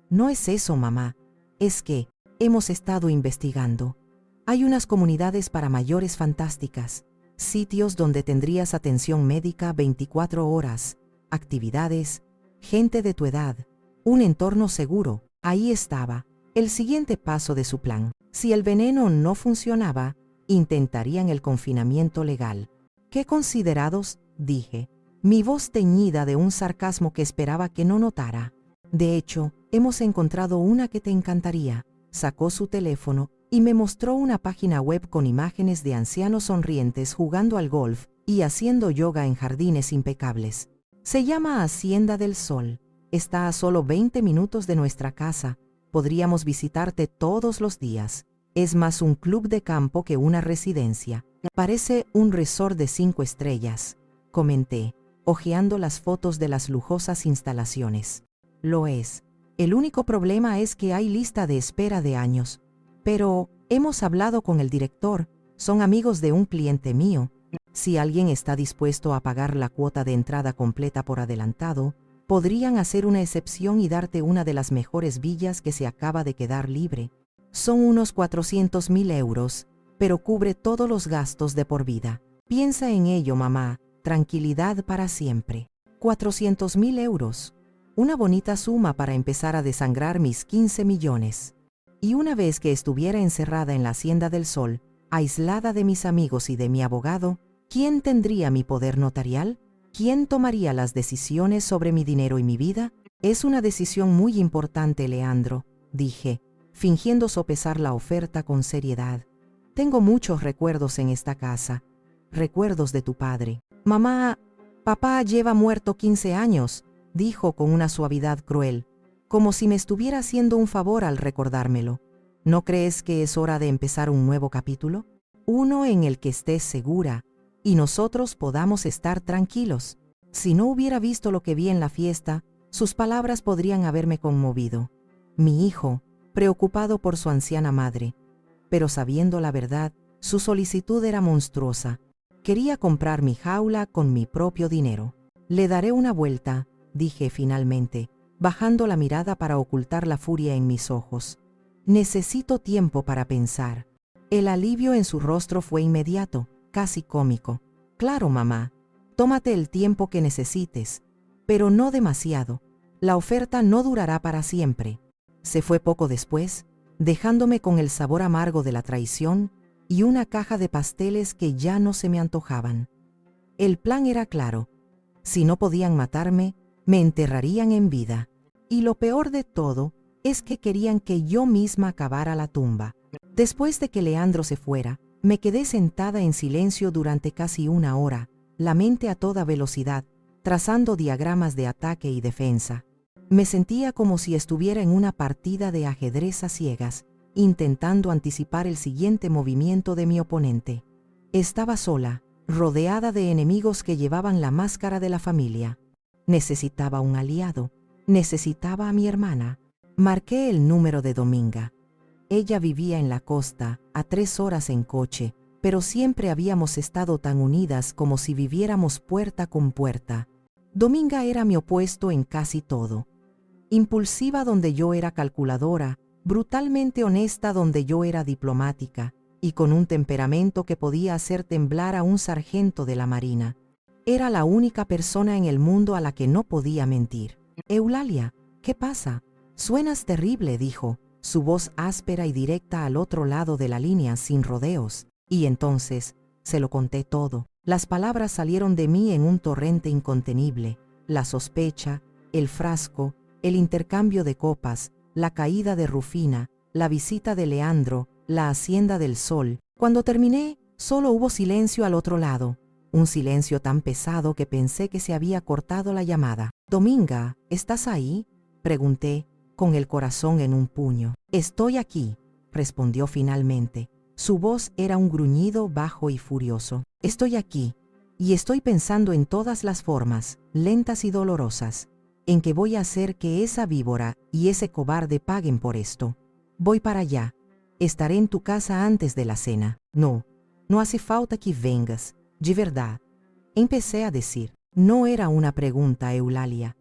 «No es eso, mamá. Es que hemos estado investigando. Hay unas comunidades para mayores fantásticas, sitios donde tendrías atención médica 24 horas, actividades, gente de tu edad, un entorno seguro». Ahí estaba, el siguiente paso de su plan. Si el veneno no funcionaba, intentarían el confinamiento legal. «¿Qué considerados?», dije, mi voz teñida de un sarcasmo que esperaba que no notara. «De hecho, hemos encontrado una que te encantaría». Sacó su teléfono y me mostró una página web con imágenes de ancianos sonrientes jugando al golf y haciendo yoga en jardines impecables. «Se llama Hacienda del Sol. Está a solo 20 minutos de nuestra casa. Podríamos visitarte todos los días. Es más un club de campo que una residencia. Parece un resort de 5 estrellas», comenté, hojeando las fotos de las lujosas instalaciones. «Lo es. El único problema es que hay lista de espera de años. Pero hemos hablado con el director, son amigos de un cliente mío. Si alguien está dispuesto a pagar la cuota de entrada completa por adelantado, podrían hacer una excepción y darte una de las mejores villas que se acaba de quedar libre. Son unos 400.000 euros, pero cubre todos los gastos de por vida. Piensa en ello, mamá. Tranquilidad para siempre». 400.000 euros. Una bonita suma para empezar a desangrar mis 15 millones. Y una vez que estuviera encerrada en la Hacienda del Sol, aislada de mis amigos y de mi abogado, ¿quién tendría mi poder notarial? ¿Quién tomaría las decisiones sobre mi dinero y mi vida? «Es una decisión muy importante, Leandro», dije, fingiendo sopesar la oferta con seriedad. «Tengo muchos recuerdos en esta casa, recuerdos de tu padre». «Papá lleva muerto 15 años», dijo con una suavidad cruel, como si me estuviera haciendo un favor al recordármelo. «¿No crees que es hora de empezar un nuevo capítulo? Uno en el que estés segura y nosotros podamos estar tranquilos. Si no hubiera visto lo que vi en la fiesta, sus palabras podrían haberme conmovido. Mi hijo, preocupado por su anciana madre, pero sabiendo la verdad, su solicitud era monstruosa. Quería comprar mi jaula con mi propio dinero. Le daré una vuelta, dije finalmente, bajando la mirada para ocultar la furia en mis ojos. Necesito tiempo para pensar. El alivio en su rostro fue inmediato, casi cómico. Claro, mamá, tómate el tiempo que necesites, pero no demasiado. La oferta no durará para siempre. Se fue poco después, dejándome con el sabor amargo de la traición y una caja de pasteles que ya no se me antojaban. El plan era claro. Si no podían matarme, me enterrarían en vida. Y lo peor de todo es que querían que yo misma cavara la tumba. Después de que Leandro se fuera, me quedé sentada en silencio durante casi una hora, la mente a toda velocidad, trazando diagramas de ataque y defensa. Me sentía como si estuviera en una partida de ajedrez a ciegas, intentando anticipar el siguiente movimiento de mi oponente. Estaba sola, rodeada de enemigos que llevaban la máscara de la familia. Necesitaba un aliado. Necesitaba a mi hermana. Marqué el número de Dominga. Ella vivía en la costa, a 3 horas en coche, pero siempre habíamos estado tan unidas como si viviéramos puerta con puerta. Dominga era mi opuesto en casi todo. Impulsiva donde yo era calculadora, brutalmente honesta donde yo era diplomática, y con un temperamento que podía hacer temblar a un sargento de la Marina. Era la única persona en el mundo a la que no podía mentir. Eulalia, ¿qué pasa? Suenas terrible, dijo, su voz áspera y directa al otro lado de la línea sin rodeos. Y entonces, se lo conté todo. Las palabras salieron de mí en un torrente incontenible. La sospecha, el frasco, el intercambio de copas, la caída de Rufina, la visita de Leandro, la hacienda del sol. Cuando terminé, solo hubo silencio al otro lado. Un silencio tan pesado que pensé que se había cortado la llamada. Dominga, ¿estás ahí?, pregunté, con el corazón en un puño. Estoy aquí, respondió finalmente. Su voz era un gruñido bajo y furioso. Estoy aquí, y estoy pensando en todas las formas, lentas y dolorosas, en que voy a hacer que esa víbora y ese cobarde paguen por esto. Voy para allá. Estaré en tu casa antes de la cena. No hace falta que vengas, de verdad. Empecé a decir. No era una pregunta, Eulalia.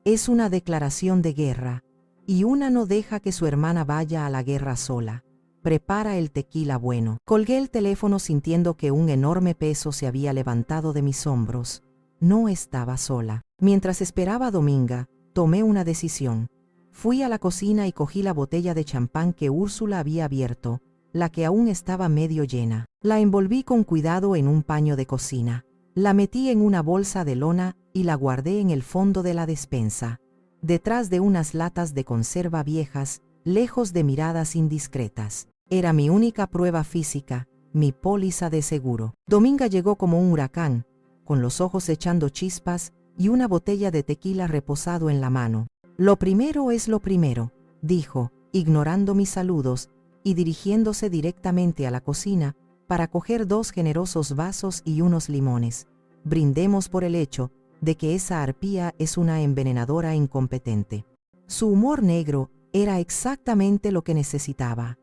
Es una declaración de guerra, y una no deja que su hermana vaya a la guerra sola. Prepara el tequila bueno. Colgué el teléfono sintiendo que un enorme peso se había levantado de mis hombros. No estaba sola. Mientras esperaba a Dominga, tomé una decisión. Fui a la cocina y cogí la botella de champán que Úrsula había abierto, la que aún estaba medio llena. La envolví con cuidado en un paño de cocina. La metí en una bolsa de lona y la guardé en el fondo de la despensa, detrás de unas latas de conserva viejas, lejos de miradas indiscretas. Era mi única prueba física, mi póliza de seguro. Dominga llegó como un huracán, con los ojos echando chispas y una botella de tequila reposado en la mano. Lo primero es lo primero, dijo, ignorando mis saludos y dirigiéndose directamente a la cocina para coger 2 generosos vasos y unos limones. Brindemos por el hecho de que esa arpía es una envenenadora incompetente. Su humor negro era exactamente lo que necesitaba.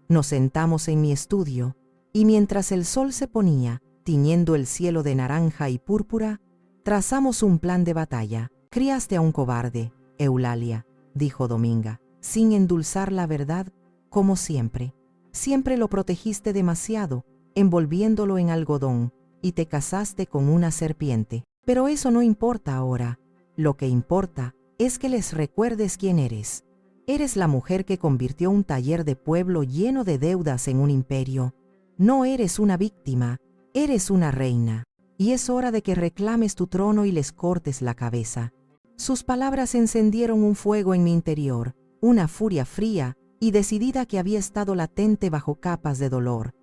Nos sentamos en mi estudio, y mientras el sol se ponía, tiñendo el cielo de naranja y púrpura, trazamos un plan de batalla. Criaste a un cobarde, Eulalia, dijo Dominga, sin endulzar la verdad, como siempre. Siempre lo protegiste demasiado, envolviéndolo en algodón, y te casaste con una serpiente. Pero eso no importa ahora. Lo que importa es que les recuerdes quién eres. Eres la mujer que convirtió un taller de pueblo lleno de deudas en un imperio. No eres una víctima, eres una reina. Y es hora de que reclames tu trono y les cortes la cabeza. Sus palabras encendieron un fuego en mi interior, una furia fría y decidida que había estado latente bajo capas de dolor.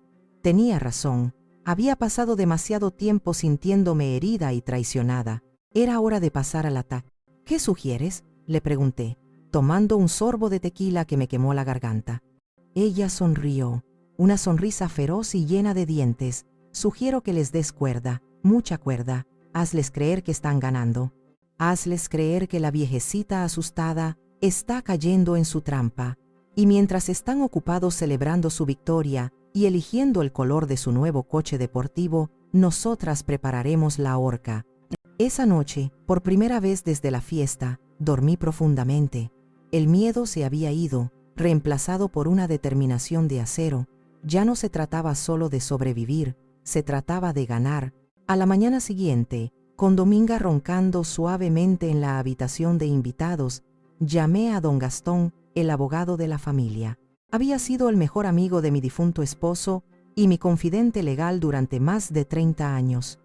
Tenía razón. Había pasado demasiado tiempo sintiéndome herida y traicionada. Era hora de pasar al ataque. ¿Qué sugieres?, le pregunté, tomando un sorbo de tequila que me quemó la garganta. Ella sonrió, una sonrisa feroz y llena de dientes, sugiero que les des cuerda, mucha cuerda. Hazles creer que están ganando. Hazles creer que la viejecita asustada está cayendo en su trampa, y mientras están ocupados celebrando su victoria y eligiendo el color de su nuevo coche deportivo, nosotras prepararemos la horca. Esa noche, por primera vez desde la fiesta, dormí profundamente. El miedo se había ido, reemplazado por una determinación de acero. Ya no se trataba solo de sobrevivir, se trataba de ganar. A la mañana siguiente, con Dominga roncando suavemente en la habitación de invitados, llamé a don Gastón, el abogado de la familia. Había sido el mejor amigo de mi difunto esposo y mi confidente legal durante más de 30 años.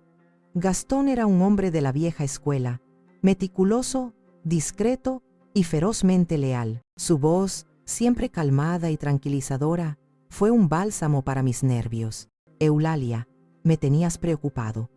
Gastón era un hombre de la vieja escuela, meticuloso, discreto y ferozmente leal. Su voz, siempre calmada y tranquilizadora, fue un bálsamo para mis nervios. Eulalia, me tenías preocupado.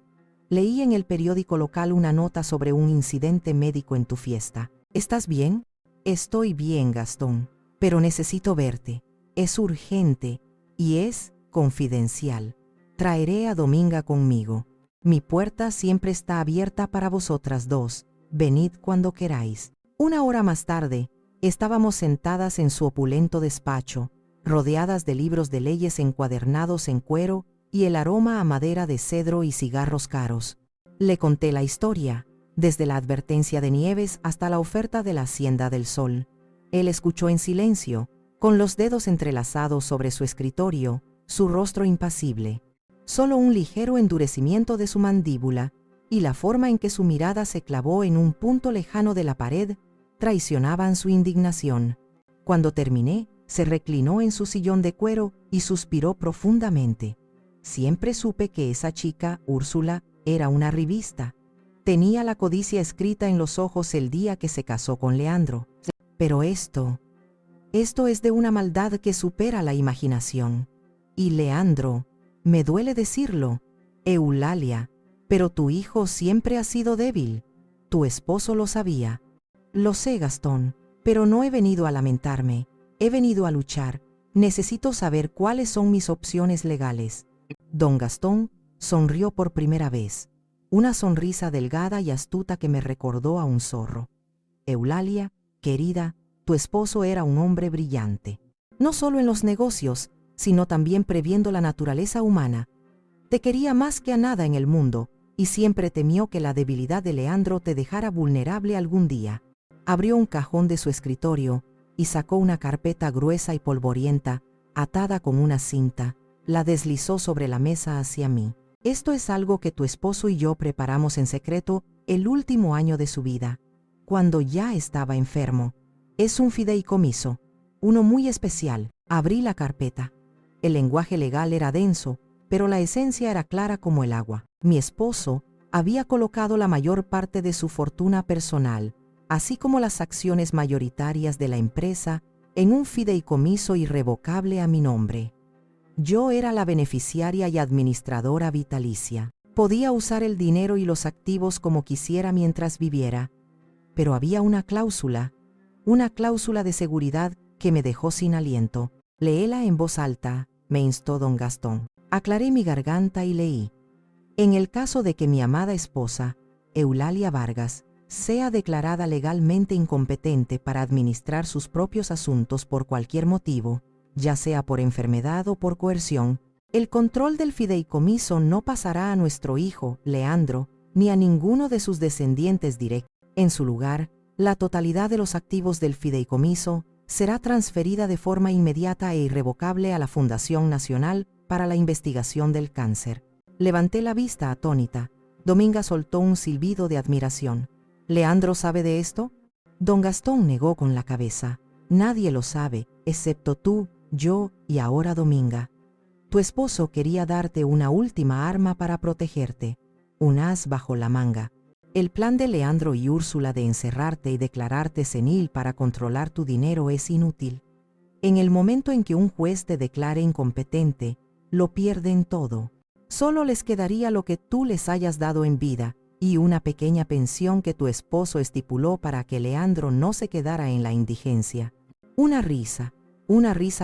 Leí en el periódico local una nota sobre un incidente médico en tu fiesta. ¿Estás bien? Estoy bien, Gastón, pero necesito verte. Es urgente y es confidencial. Traeré a Dominga conmigo. Mi puerta siempre está abierta para vosotras dos. Venid cuando queráis. Una hora más tarde, estábamos sentadas en su opulento despacho, rodeadas de libros de leyes encuadernados en cuero y el aroma a madera de cedro y cigarros caros. Le conté la historia, desde la advertencia de Nieves hasta la oferta de la Hacienda del Sol. Él escuchó en silencio, con los dedos entrelazados sobre su escritorio, su rostro impasible. Solo un ligero endurecimiento de su mandíbula y la forma en que su mirada se clavó en un punto lejano de la pared traicionaban su indignación. Cuando terminé, se reclinó en su sillón de cuero y suspiró profundamente. Siempre supe que esa chica, Úrsula, era una revista. Tenía la codicia escrita en los ojos el día que se casó con Leandro. Pero esto es de una maldad que supera la imaginación. Y Leandro, me duele decirlo, Eulalia, pero tu hijo siempre ha sido débil. Tu esposo lo sabía. Lo sé, Gastón, pero no he venido a lamentarme. He venido a luchar. Necesito saber cuáles son mis opciones legales. Don Gastón sonrió por primera vez. Una sonrisa delgada y astuta que me recordó a un zorro. Eulalia, querida, tu esposo era un hombre brillante. No solo en los negocios, sino también previendo la naturaleza humana. Te quería más que a nada en el mundo, y siempre temió que la debilidad de Leandro te dejara vulnerable algún día. Abrió un cajón de su escritorio y sacó una carpeta gruesa y polvorienta, atada con una cinta. La deslizó sobre la mesa hacia mí. Esto es algo que tu esposo y yo preparamos en secreto el último año de su vida, cuando ya estaba enfermo. Es un fideicomiso, uno muy especial. Abrí la carpeta. El lenguaje legal era denso, pero la esencia era clara como el agua. Mi esposo había colocado la mayor parte de su fortuna personal, así como las acciones mayoritarias de la empresa, en un fideicomiso irrevocable a mi nombre. Yo era la beneficiaria y administradora vitalicia. Podía usar el dinero y los activos como quisiera mientras viviera, pero había una cláusula de seguridad que me dejó sin aliento. Léela en voz alta, me instó don Gastón. Aclaré mi garganta y leí. En el caso de que mi amada esposa, Eulalia Vargas, sea declarada legalmente incompetente para administrar sus propios asuntos por cualquier motivo, ya sea por enfermedad o por coerción, el control del fideicomiso no pasará a nuestro hijo, Leandro, ni a ninguno de sus descendientes directos. En su lugar, la totalidad de los activos del fideicomiso será transferida de forma inmediata e irrevocable a la Fundación Nacional para la Investigación del Cáncer. Levanté la vista atónita. Dominga soltó un silbido de admiración. ¿Leandro sabe de esto? Don Gastón negó con la cabeza. Nadie lo sabe, excepto tú, yo y ahora Dominga. Tu esposo quería darte una última arma para protegerte, un as bajo la manga. El plan de Leandro y Úrsula de encerrarte y declararte senil para controlar tu dinero es inútil. En el momento en que un juez te declare incompetente, lo pierden todo. Solo les quedaría lo que tú les hayas dado en vida y una pequeña pensión que tu esposo estipuló para que Leandro no se quedara en la indigencia. Una risa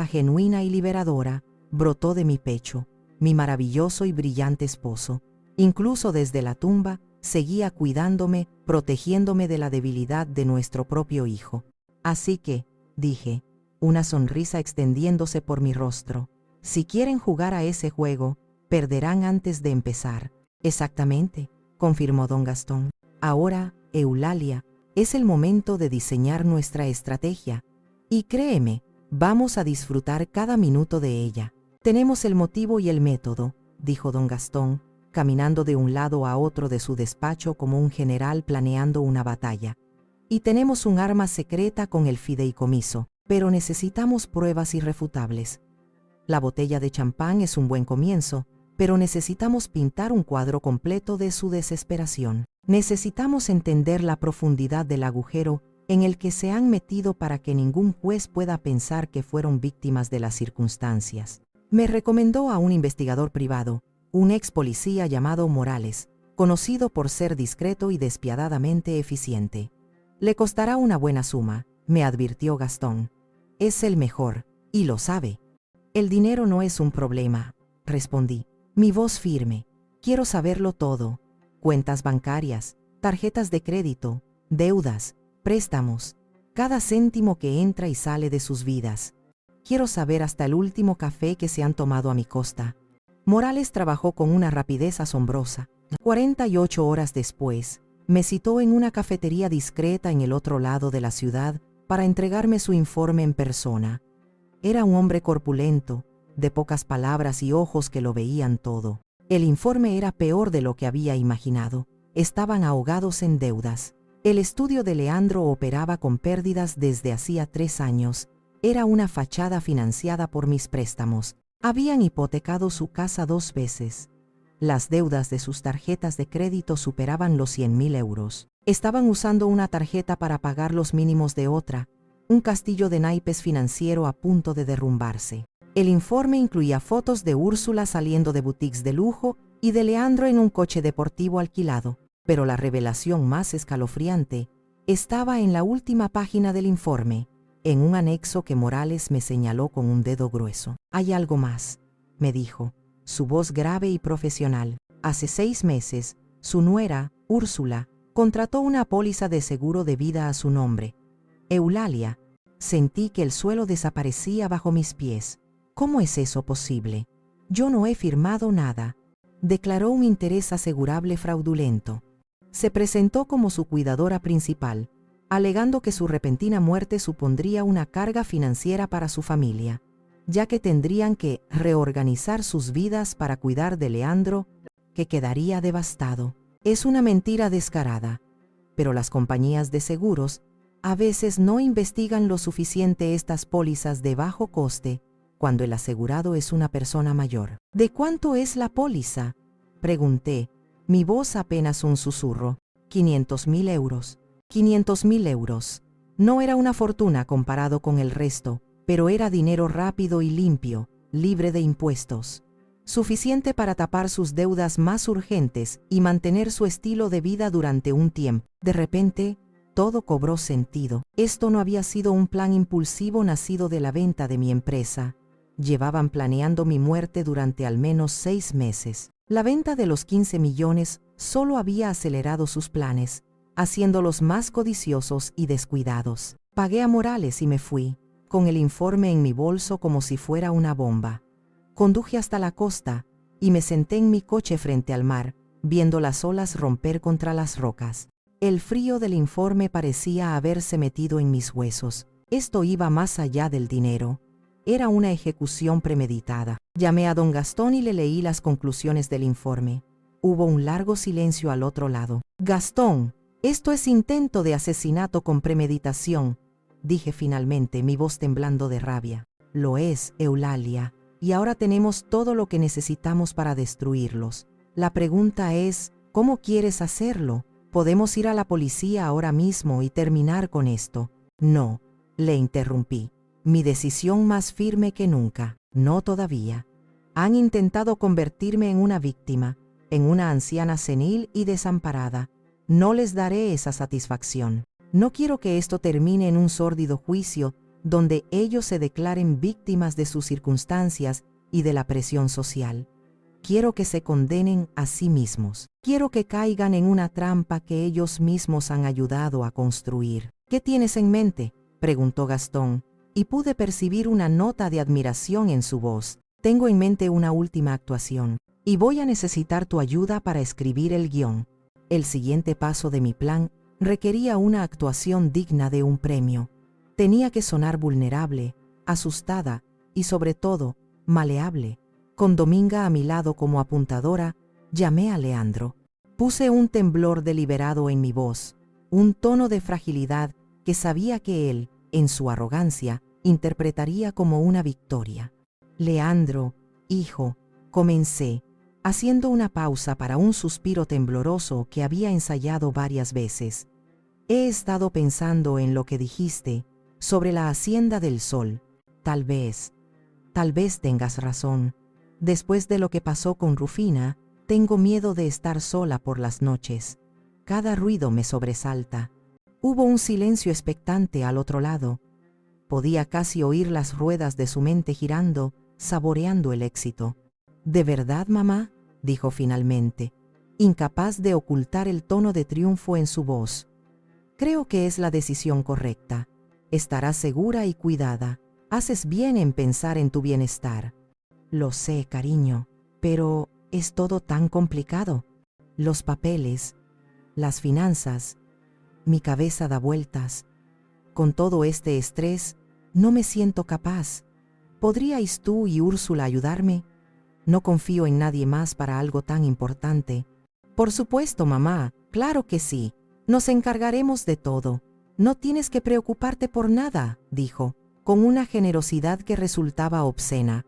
genuina y liberadora, brotó de mi pecho. mi maravilloso y brillante esposo. Incluso desde la tumba, seguía cuidándome, protegiéndome de la debilidad de nuestro propio hijo. Así que, dije, una sonrisa extendiéndose por mi rostro, si quieren jugar a ese juego, perderán antes de empezar. Exactamente, confirmó don Gastón. Ahora, Eulalia, es el momento de diseñar nuestra estrategia. Y créeme, vamos a disfrutar cada minuto de ella. Tenemos el motivo y el método, dijo don Gastón, caminando de un lado a otro de su despacho como un general planeando una batalla. Y tenemos un arma secreta con el fideicomiso, pero necesitamos pruebas irrefutables. La botella de champán es un buen comienzo, pero necesitamos pintar un cuadro completo de su desesperación. Necesitamos entender la profundidad del agujero en el que se han metido para que ningún juez pueda pensar que fueron víctimas de las circunstancias. Me recomendó a un investigador privado, un ex policía llamado Morales, conocido por ser discreto y despiadadamente eficiente. Le costará una buena suma, me advirtió Gastón. Es el mejor, y lo sabe. El dinero no es un problema, respondí, mi voz firme. Quiero saberlo todo. Cuentas bancarias, tarjetas de crédito, deudas, préstamos, cada céntimo que entra y sale de sus vidas. Quiero saber hasta el último café que se han tomado a mi costa. Morales trabajó con una rapidez asombrosa. 48 horas después, me citó en una cafetería discreta en el otro lado de la ciudad para entregarme su informe en persona. Era un hombre corpulento, de pocas palabras y ojos que lo veían todo. El informe era peor de lo que había imaginado. Estaban ahogados en deudas. El estudio de Leandro operaba con pérdidas desde hacía 3 años. Era una fachada financiada por mis préstamos. Habían hipotecado su casa 2 veces. Las deudas de sus tarjetas de crédito superaban los 100.000 euros. Estaban usando una tarjeta para pagar los mínimos de otra. Un castillo de naipes financiero a punto de derrumbarse. El informe incluía fotos de Úrsula saliendo de boutiques de lujo y de Leandro en un coche deportivo alquilado. Pero la revelación más escalofriante estaba en la última página del informe, en un anexo que Morales me señaló con un dedo grueso. Hay algo más, me dijo, su voz grave y profesional. Hace 6 meses, su nuera, Úrsula, contrató una póliza de seguro de vida a su nombre. Eulalia, sentí que el suelo desaparecía bajo mis pies. ¿Cómo es eso posible? Yo no he firmado nada. Declaró un interés asegurable fraudulento. Se presentó como su cuidadora principal, alegando que su repentina muerte supondría una carga financiera para su familia, ya que tendrían que reorganizar sus vidas para cuidar de Leandro, que quedaría devastado. Es una mentira descarada, pero las compañías de seguros a veces no investigan lo suficiente estas pólizas de bajo coste cuando el asegurado es una persona mayor. ¿De cuánto es la póliza?, pregunté, mi voz apenas un susurro. 500.000 euros. 500.000 euros. No era una fortuna comparado con el resto, pero era dinero rápido y limpio, libre de impuestos. Suficiente para tapar sus deudas más urgentes y mantener su estilo de vida durante un tiempo. De repente, todo cobró sentido. Esto no había sido un plan impulsivo nacido de la venta de mi empresa. Llevaban planeando mi muerte durante al menos 6 meses. La venta de los 15 millones solo había acelerado sus planes, haciéndolos más codiciosos y descuidados. Pagué a Morales y me fui, con el informe en mi bolso como si fuera una bomba. Conduje hasta la costa y me senté en mi coche frente al mar, viendo las olas romper contra las rocas. El frío del informe parecía haberse metido en mis huesos. Esto iba más allá del dinero. Era una ejecución premeditada. Llamé a don Gastón y le leí las conclusiones del informe. Hubo un largo silencio al otro lado. Gastón, esto es intento de asesinato con premeditación, dije finalmente, mi voz temblando de rabia. Lo es, Eulalia, y ahora tenemos todo lo que necesitamos para destruirlos. La pregunta es, ¿cómo quieres hacerlo? Podemos ir a la policía ahora mismo y terminar con esto. No, le interrumpí. Mi decisión más firme que nunca. No todavía. Han intentado convertirme en una víctima, en una anciana senil y desamparada. No les daré esa satisfacción. No quiero que esto termine en un sórdido juicio donde ellos se declaren víctimas de sus circunstancias y de la presión social. Quiero que se condenen a sí mismos. Quiero que caigan en una trampa que ellos mismos han ayudado a construir. ¿Qué tienes en mente?, preguntó Gastón, y pude percibir una nota de admiración en su voz. Tengo en mente una última actuación, y voy a necesitar tu ayuda para escribir el guión. El siguiente paso de mi plan requería una actuación digna de un premio. Tenía que sonar vulnerable, asustada y, sobre todo, maleable. Con Dominga a mi lado como apuntadora, llamé a Leandro. Puse un temblor deliberado en mi voz, un tono de fragilidad que sabía que él, en su arrogancia, interpretaría como una victoria. Leandro, hijo, comencé, haciendo una pausa para un suspiro tembloroso que había ensayado varias veces. He estado pensando en lo que dijiste sobre la Hacienda del Sol. Tal vez tengas razón. Después de lo que pasó con Rufina, tengo miedo de estar sola por las noches. Cada ruido me sobresalta. Hubo un silencio expectante al otro lado. Podía casi oír las ruedas de su mente girando, saboreando el éxito. ¿De verdad, mamá?, dijo finalmente, incapaz de ocultar el tono de triunfo en su voz. Creo que es la decisión correcta. Estarás segura y cuidada. Haces bien en pensar en tu bienestar. Lo sé, cariño, pero es todo tan complicado. Los papeles, las finanzas, mi cabeza da vueltas. Con todo este estrés, no me siento capaz. ¿Podríais tú y Úrsula ayudarme? No confío en nadie más para algo tan importante. Por supuesto, mamá, claro que sí. Nos encargaremos de todo. No tienes que preocuparte por nada, dijo, con una generosidad que resultaba obscena.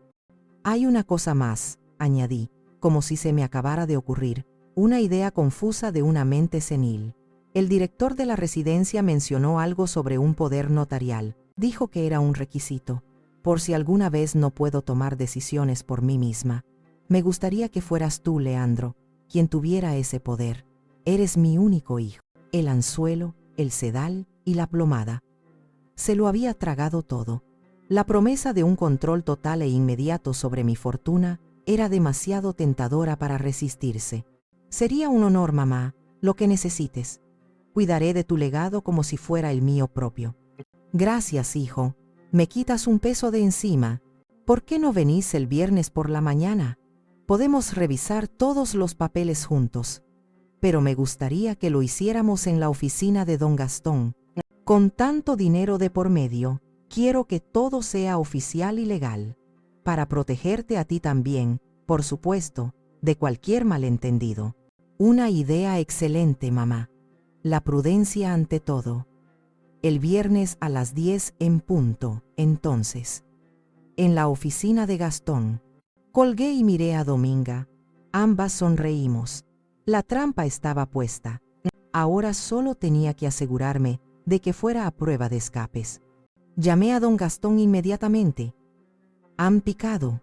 Hay una cosa más, añadí, como si se me acabara de ocurrir, una idea confusa de una mente senil. El director de la residencia mencionó algo sobre un poder notarial. Dijo que era un requisito, por si alguna vez no puedo tomar decisiones por mí misma. Me gustaría que fueras tú, Leandro, quien tuviera ese poder. Eres mi único hijo. El anzuelo, el sedal y la plomada. Se lo había tragado todo. La promesa de un control total e inmediato sobre mi fortuna era demasiado tentadora para resistirse. Sería un honor, mamá, lo que necesites. Cuidaré de tu legado como si fuera el mío propio. Gracias, hijo. Me quitas un peso de encima. ¿Por qué no venís el viernes por la mañana? Podemos revisar todos los papeles juntos. Pero me gustaría que lo hiciéramos en la oficina de don Gastón. Con tanto dinero de por medio, quiero que todo sea oficial y legal. Para protegerte a ti también, por supuesto, de cualquier malentendido. Una idea excelente, mamá. La prudencia ante todo. El viernes a las 10 en punto, entonces. En la oficina de Gastón. Colgué y miré a Dominga. Ambas sonreímos. La trampa estaba puesta. Ahora solo tenía que asegurarme de que fuera a prueba de escapes. Llamé a don Gastón inmediatamente. ¿Han picado?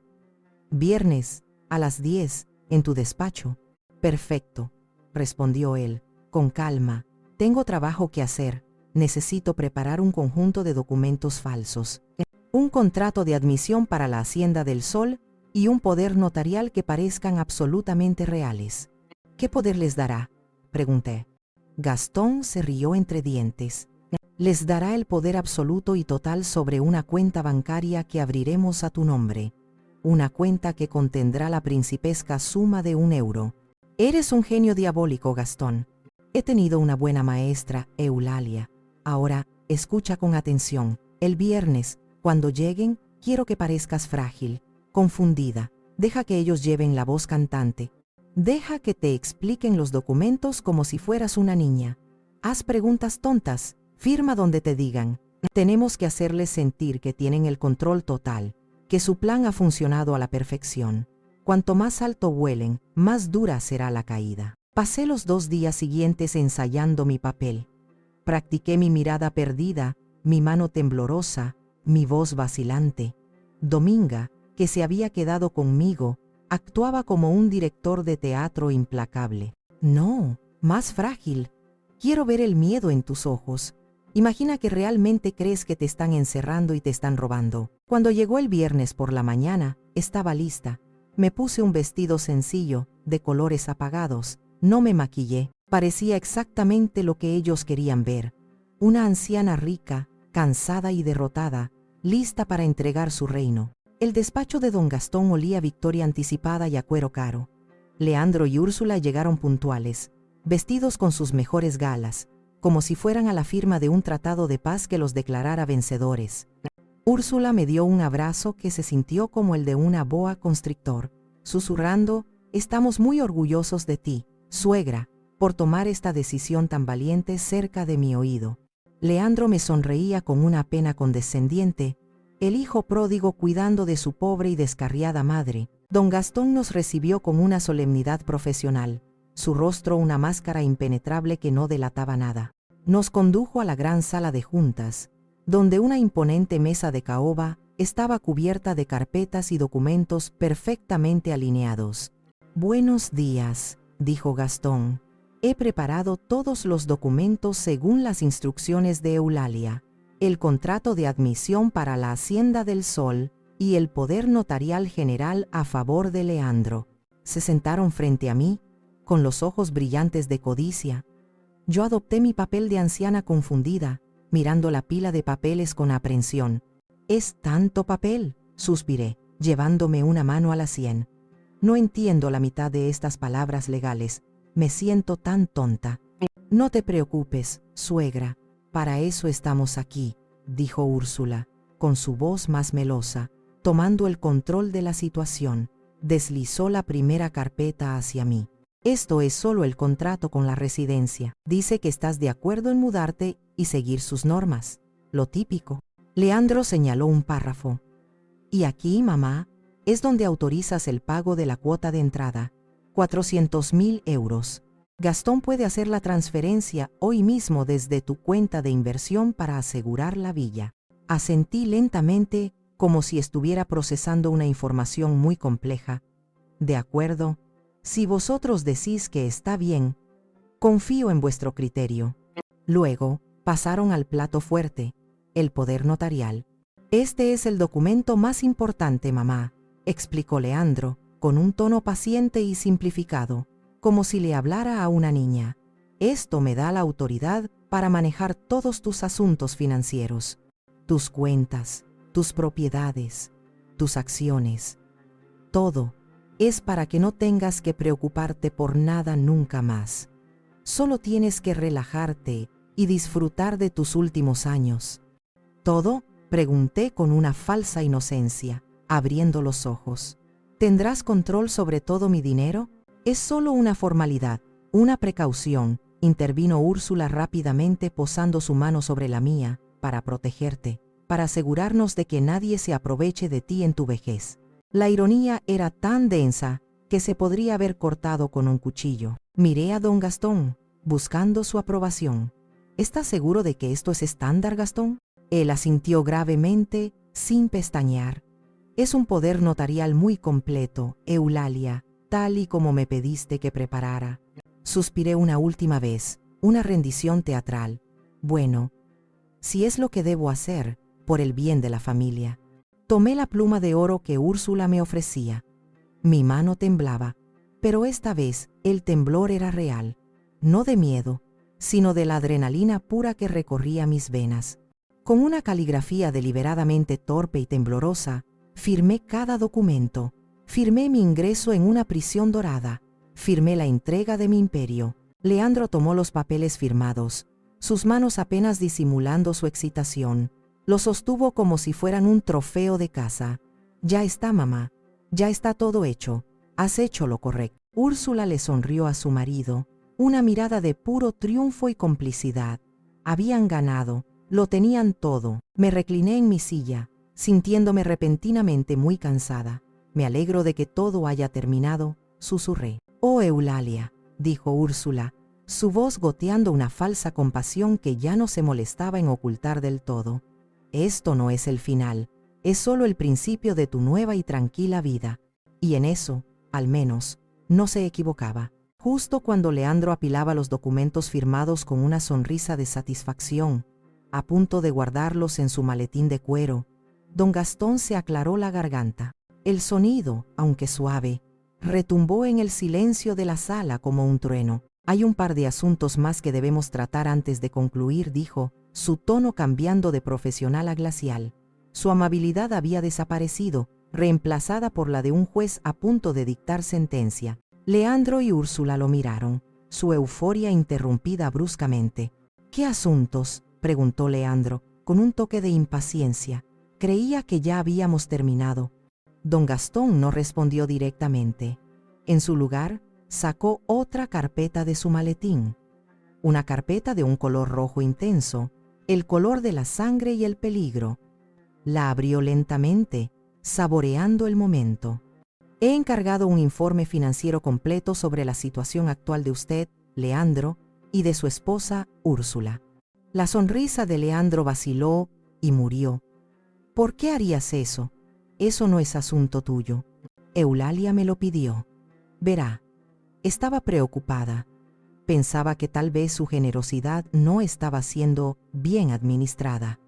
Viernes, a las 10, en tu despacho. Perfecto, respondió él, con calma. Tengo trabajo que hacer. Necesito preparar un conjunto de documentos falsos. Un contrato de admisión para la Hacienda del Sol y un poder notarial que parezcan absolutamente reales. ¿Qué poder les dará?, pregunté. Gastón se rió entre dientes. Les dará el poder absoluto y total sobre una cuenta bancaria que abriremos a tu nombre. Una cuenta que contendrá la principesca suma de €1. Eres un genio diabólico, Gastón. He tenido una buena maestra, Eulalia. Ahora, escucha con atención. El viernes, cuando lleguen, quiero que parezcas frágil, confundida. Deja que ellos lleven la voz cantante. Deja que te expliquen los documentos como si fueras una niña. Haz preguntas tontas. Firma donde te digan. Tenemos que hacerles sentir que tienen el control total, que su plan ha funcionado a la perfección. Cuanto más alto vuelen, más dura será la caída. Pasé los 2 días siguientes ensayando mi papel. Practiqué mi mirada perdida, mi mano temblorosa, mi voz vacilante. Dominga, que se había quedado conmigo, actuaba como un director de teatro implacable. No, más frágil. Quiero ver el miedo en tus ojos. Imagina que realmente crees que te están encerrando y te están robando. Cuando llegó el viernes por la mañana, estaba lista. Me puse un vestido sencillo, de colores apagados. No me maquillé. Parecía exactamente lo que ellos querían ver. Una anciana rica, cansada y derrotada, lista para entregar su reino. El despacho de don Gastón olía a victoria anticipada y a cuero caro. Leandro y Úrsula llegaron puntuales, vestidos con sus mejores galas, como si fueran a la firma de un tratado de paz que los declarara vencedores. Úrsula me dio un abrazo que se sintió como el de una boa constrictor, susurrando: «Estamos muy orgullosos de ti, suegra, por tomar esta decisión tan valiente cerca de mi oído». Leandro me sonreía con una pena condescendiente, el hijo pródigo cuidando de su pobre y descarriada madre. Don Gastón nos recibió con una solemnidad profesional, su rostro una máscara impenetrable que no delataba nada. Nos condujo a la gran sala de juntas, donde una imponente mesa de caoba estaba cubierta de carpetas y documentos perfectamente alineados. «Buenos días», dijo Gastón. «He preparado todos los documentos según las instrucciones de Eulalia, el contrato de admisión para la Hacienda del Sol y el poder notarial general a favor de Leandro». Se sentaron frente a mí, con los ojos brillantes de codicia. Yo adopté mi papel de anciana confundida, mirando la pila de papeles con aprensión. «¿Es tanto papel?», suspiré, llevándome una mano a la sien. «No entiendo la mitad de estas palabras legales. Me siento tan tonta». «No te preocupes, suegra, para eso estamos aquí», dijo Úrsula, con su voz más melosa, tomando el control de la situación. Deslizó la primera carpeta hacia mí. «Esto es solo el contrato con la residencia. Dice que estás de acuerdo en mudarte y seguir sus normas. Lo típico». Leandro señaló un párrafo. «Y aquí, mamá, es donde autorizas el pago de la cuota de entrada, 400.000 euros. Gastón puede hacer la transferencia hoy mismo desde tu cuenta de inversión para asegurar la villa». Asentí lentamente, como si estuviera procesando una información muy compleja. «De acuerdo. Si vosotros decís que está bien, confío en vuestro criterio». Luego, pasaron al plato fuerte, el poder notarial. «Este es el documento más importante, mamá», explicó Leandro, con un tono paciente y simplificado, como si le hablara a una niña. «Esto me da la autoridad para manejar todos tus asuntos financieros, tus cuentas, tus propiedades, tus acciones. Todo es para que no tengas que preocuparte por nada nunca más. Solo tienes que relajarte y disfrutar de tus últimos años». «¿Todo?», pregunté con una falsa inocencia, abriendo los ojos. «¿Tendrás control sobre todo mi dinero?». «Es solo una formalidad, una precaución», intervino Úrsula rápidamente posando su mano sobre la mía, «para protegerte, para asegurarnos de que nadie se aproveche de ti en tu vejez». La ironía era tan densa que se podría haber cortado con un cuchillo. Miré a don Gastón, buscando su aprobación. «¿Estás seguro de que esto es estándar, Gastón?». Él asintió gravemente, sin pestañear. «Es un poder notarial muy completo, Eulalia, tal y como me pediste que preparara». Suspiré una última vez, una rendición teatral. «Bueno, si es lo que debo hacer, por el bien de la familia». Tomé la pluma de oro que Úrsula me ofrecía. Mi mano temblaba, pero esta vez el temblor era real, no de miedo, sino de la adrenalina pura que recorría mis venas. Con una caligrafía deliberadamente torpe y temblorosa, firmé cada documento, firmé mi ingreso en una prisión dorada, firmé la entrega de mi imperio. Leandro tomó los papeles firmados, sus manos apenas disimulando su excitación. Los sostuvo como si fueran un trofeo de caza. «Ya está, mamá, ya está todo hecho, has hecho lo correcto». Úrsula le sonrió a su marido, una mirada de puro triunfo y complicidad. Habían ganado, lo tenían todo. Me recliné en mi silla, sintiéndome repentinamente muy cansada. «Me alegro de que todo haya terminado», susurré. «Oh, Eulalia», dijo Úrsula, su voz goteando una falsa compasión que ya no se molestaba en ocultar del todo. «Esto no es el final, es solo el principio de tu nueva y tranquila vida». Y en eso, al menos, no se equivocaba. Justo cuando Leandro apilaba los documentos firmados con una sonrisa de satisfacción, a punto de guardarlos en su maletín de cuero, don Gastón se aclaró la garganta. El sonido, aunque suave, retumbó en el silencio de la sala como un trueno. Hay un par de asuntos más que debemos tratar antes de concluir, dijo, su tono cambiando de profesional a glacial. Su amabilidad había desaparecido, reemplazada por la de un juez a punto de dictar sentencia. Leandro y Úrsula lo miraron, su euforia interrumpida bruscamente. ¿Qué asuntos?, preguntó Leandro, con un toque de impaciencia. Creía que ya habíamos terminado. Don Gastón no respondió directamente. En su lugar, sacó otra carpeta de su maletín. Una carpeta de un color rojo intenso, el color de la sangre y el peligro. La abrió lentamente, saboreando el momento. He encargado un informe financiero completo sobre la situación actual de usted, Leandro, y de su esposa, Úrsula. La sonrisa de Leandro vaciló y murió. ¿Por qué harías eso? Eso no es asunto tuyo. Eulalia me lo pidió. Verá, estaba preocupada. Pensaba que tal vez su generosidad no estaba siendo bien administrada.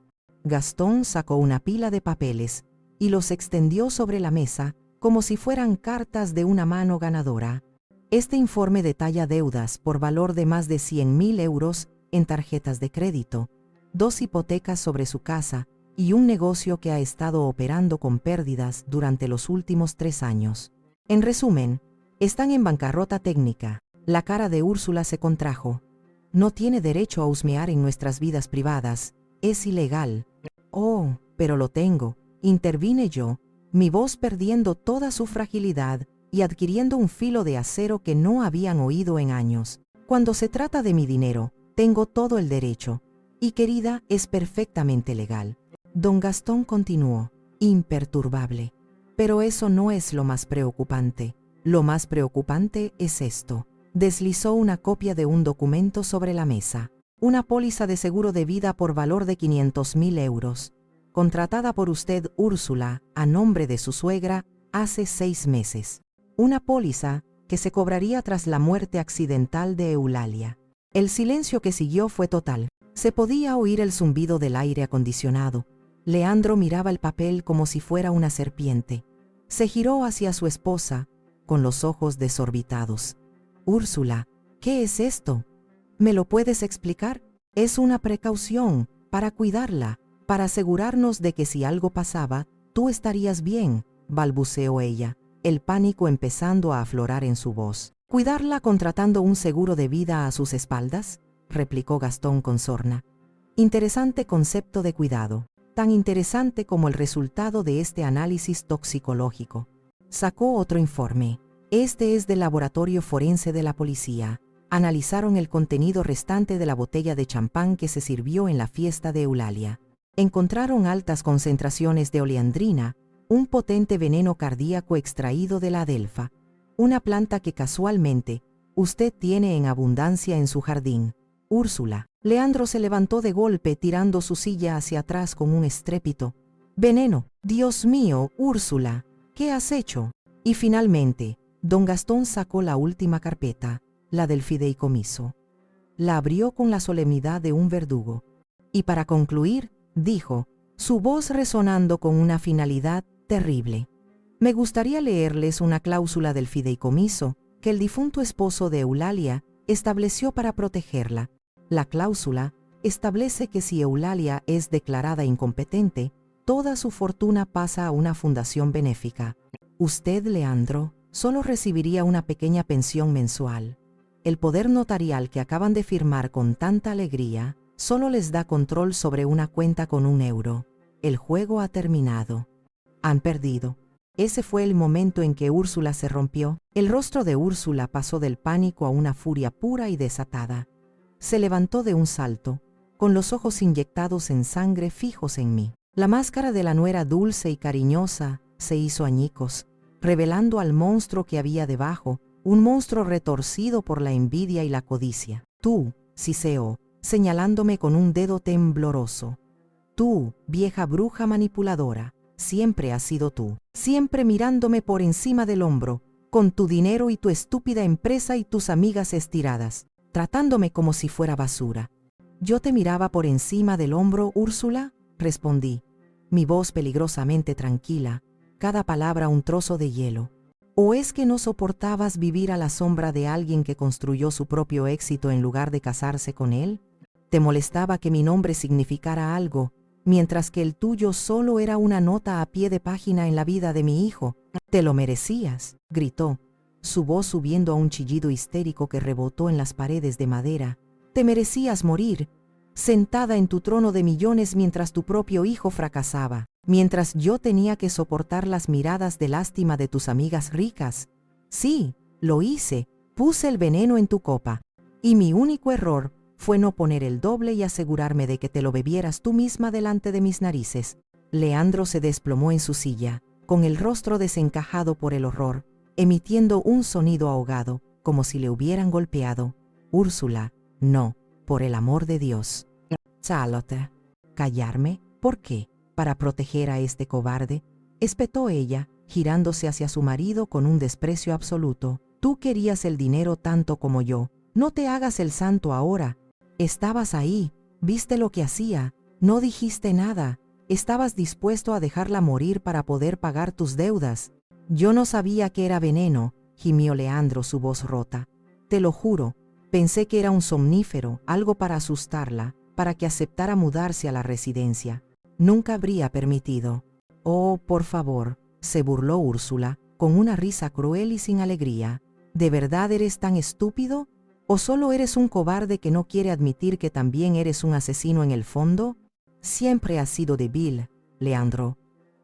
Gastón sacó una pila de papeles y los extendió sobre la mesa como si fueran cartas de una mano ganadora. Este informe detalla deudas por valor de más de 100.000 euros en tarjetas de crédito, 2 hipotecas sobre su casa y un negocio que ha estado operando con pérdidas durante los últimos 3 años. En resumen, están en bancarrota técnica. La cara de Úrsula se contrajo. No tiene derecho a husmear en nuestras vidas privadas. Es ilegal. Oh, pero lo tengo, intervine yo, mi voz perdiendo toda su fragilidad y adquiriendo un filo de acero que no habían oído en años. Cuando se trata de mi dinero, tengo todo el derecho. Y querida, es perfectamente legal. Don Gastón continuó, imperturbable. Pero eso no es lo más preocupante. Lo más preocupante es esto. Deslizó una copia de un documento sobre la mesa. Una póliza de seguro de vida por valor de 500.000 euros. Contratada por usted, Úrsula, a nombre de su suegra, hace 6 meses. Una póliza que se cobraría tras la muerte accidental de Eulalia. El silencio que siguió fue total. Se podía oír el zumbido del aire acondicionado. Leandro miraba el papel como si fuera una serpiente. Se giró hacia su esposa, con los ojos desorbitados. Úrsula, ¿qué es esto? ¿Me lo puedes explicar? Es una precaución, para cuidarla, para asegurarnos de que si algo pasaba, tú estarías bien, balbuceó ella, el pánico empezando a aflorar en su voz. ¿Cuidarla contratando un seguro de vida a sus espaldas?, replicó Gastón con sorna. Interesante concepto de cuidado, tan interesante como el resultado de este análisis toxicológico. Sacó otro informe. Este es del laboratorio forense de la policía. Analizaron el contenido restante de la botella de champán que se sirvió en la fiesta de Eulalia. Encontraron altas concentraciones de oleandrina, un potente veneno cardíaco extraído de la adelfa, una planta que casualmente usted tiene en abundancia en su jardín. Úrsula. Leandro se levantó de golpe tirando su silla hacia atrás con un estrépito. Veneno. Dios mío, Úrsula, ¿qué has hecho? Y finalmente, don Gastón sacó la última carpeta, la del fideicomiso. La abrió con la solemnidad de un verdugo. Y para concluir, dijo, su voz resonando con una finalidad terrible. Me gustaría leerles una cláusula del fideicomiso que el difunto esposo de Eulalia estableció para protegerla. La cláusula establece que si Eulalia es declarada incompetente, toda su fortuna pasa a una fundación benéfica. Usted, Leandro, solo recibiría una pequeña pensión mensual. El poder notarial que acaban de firmar con tanta alegría solo les da control sobre una cuenta con 1 euro. El juego ha terminado. Han perdido. Ese fue el momento en que Úrsula se rompió. El rostro de Úrsula pasó del pánico a una furia pura y desatada. Se levantó de un salto, con los ojos inyectados en sangre fijos en mí. La máscara de la nuera dulce y cariñosa se hizo añicos, revelando al monstruo que había debajo, un monstruo retorcido por la envidia y la codicia. Tú, siseó, señalándome con un dedo tembloroso. Tú, vieja bruja manipuladora, siempre has sido tú, siempre mirándome por encima del hombro, con tu dinero y tu estúpida empresa y tus amigas estiradas, tratándome como si fuera basura. ¿Yo te miraba por encima del hombro, Úrsula?, respondí, mi voz peligrosamente tranquila, cada palabra un trozo de hielo. ¿O es que no soportabas vivir a la sombra de alguien que construyó su propio éxito en lugar de casarse con él? ¿Te molestaba que mi nombre significara algo, mientras que el tuyo solo era una nota a pie de página en la vida de mi hijo? «Te lo merecías», gritó, su voz subiendo a un chillido histérico que rebotó en las paredes de madera. «Te merecías morir, sentada en tu trono de millones mientras tu propio hijo fracasaba, mientras yo tenía que soportar las miradas de lástima de tus amigas ricas. Sí, lo hice, puse el veneno en tu copa, y mi único error fue no poner el doble y asegurarme de que te lo bebieras tú misma delante de mis narices». Leandro se desplomó en su silla, con el rostro desencajado por el horror, emitiendo un sonido ahogado, como si le hubieran golpeado. «Úrsula, no, por el amor de Dios». «Charlotte, ¿callarme? ¿Por qué? ¿Para proteger a este cobarde?», espetó ella, girándose hacia su marido con un desprecio absoluto. «Tú querías el dinero tanto como yo. No te hagas el santo ahora. Estabas ahí, viste lo que hacía, no dijiste nada. Estabas dispuesto a dejarla morir para poder pagar tus deudas». «Yo no sabía que era veneno», gimió Leandro, su voz rota. «Te lo juro, pensé que era un somnífero, algo para asustarla, para que aceptara mudarse a la residencia. Nunca habría permitido». «Oh, por favor», se burló Úrsula, con una risa cruel y sin alegría. «¿De verdad eres tan estúpido? ¿O solo eres un cobarde que no quiere admitir que también eres un asesino en el fondo? Siempre has sido débil, Leandro.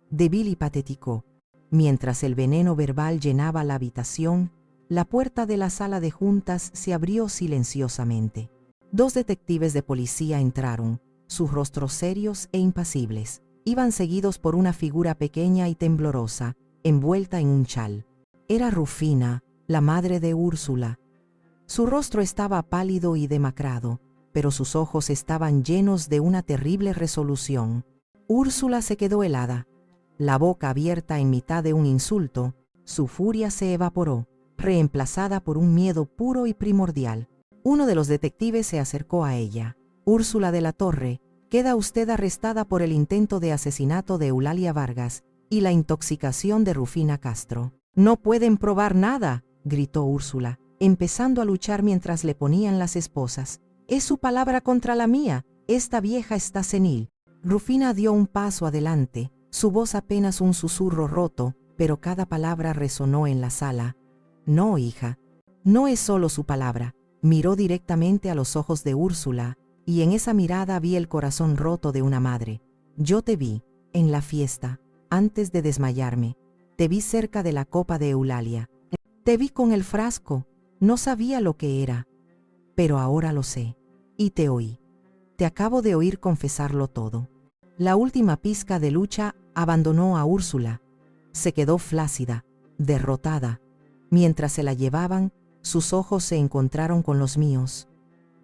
Débil y patético». Mientras el veneno verbal llenaba la habitación, la puerta de la sala de juntas se abrió silenciosamente. 2 detectives de policía entraron, sus rostros serios e impasibles. Iban seguidos por una figura pequeña y temblorosa, envuelta en un chal. Era Rufina, la madre de Úrsula. Su rostro estaba pálido y demacrado, pero sus ojos estaban llenos de una terrible resolución. Úrsula se quedó helada, la boca abierta en mitad de un insulto. Su furia se evaporó, reemplazada por un miedo puro y primordial. Uno de los detectives se acercó a ella. «Úrsula de la Torre, queda usted arrestada por el intento de asesinato de Eulalia Vargas y la intoxicación de Rufina Castro». «No pueden probar nada», gritó Úrsula, empezando a luchar mientras le ponían las esposas. «Es su palabra contra la mía. Esta vieja está senil». Rufina dio un paso adelante, su voz apenas un susurro roto, pero cada palabra resonó en la sala. «No, hija, no es solo su palabra». Miró directamente a los ojos de Úrsula, y en esa mirada vi el corazón roto de una madre. «Yo te vi, en la fiesta, antes de desmayarme. Te vi cerca de la copa de Eulalia. Te vi con el frasco. No sabía lo que era, pero ahora lo sé. Y te oí. Te acabo de oír confesarlo todo». La última pizca de lucha abandonó a Úrsula. Se quedó flácida, derrotada. Mientras se la llevaban, sus ojos se encontraron con los míos.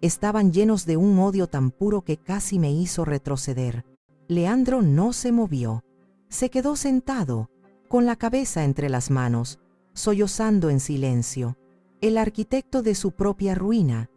Estaban llenos de un odio tan puro que casi me hizo retroceder. Leandro no se movió. Se quedó sentado, con la cabeza entre las manos, sollozando en silencio. El arquitecto de su propia ruina.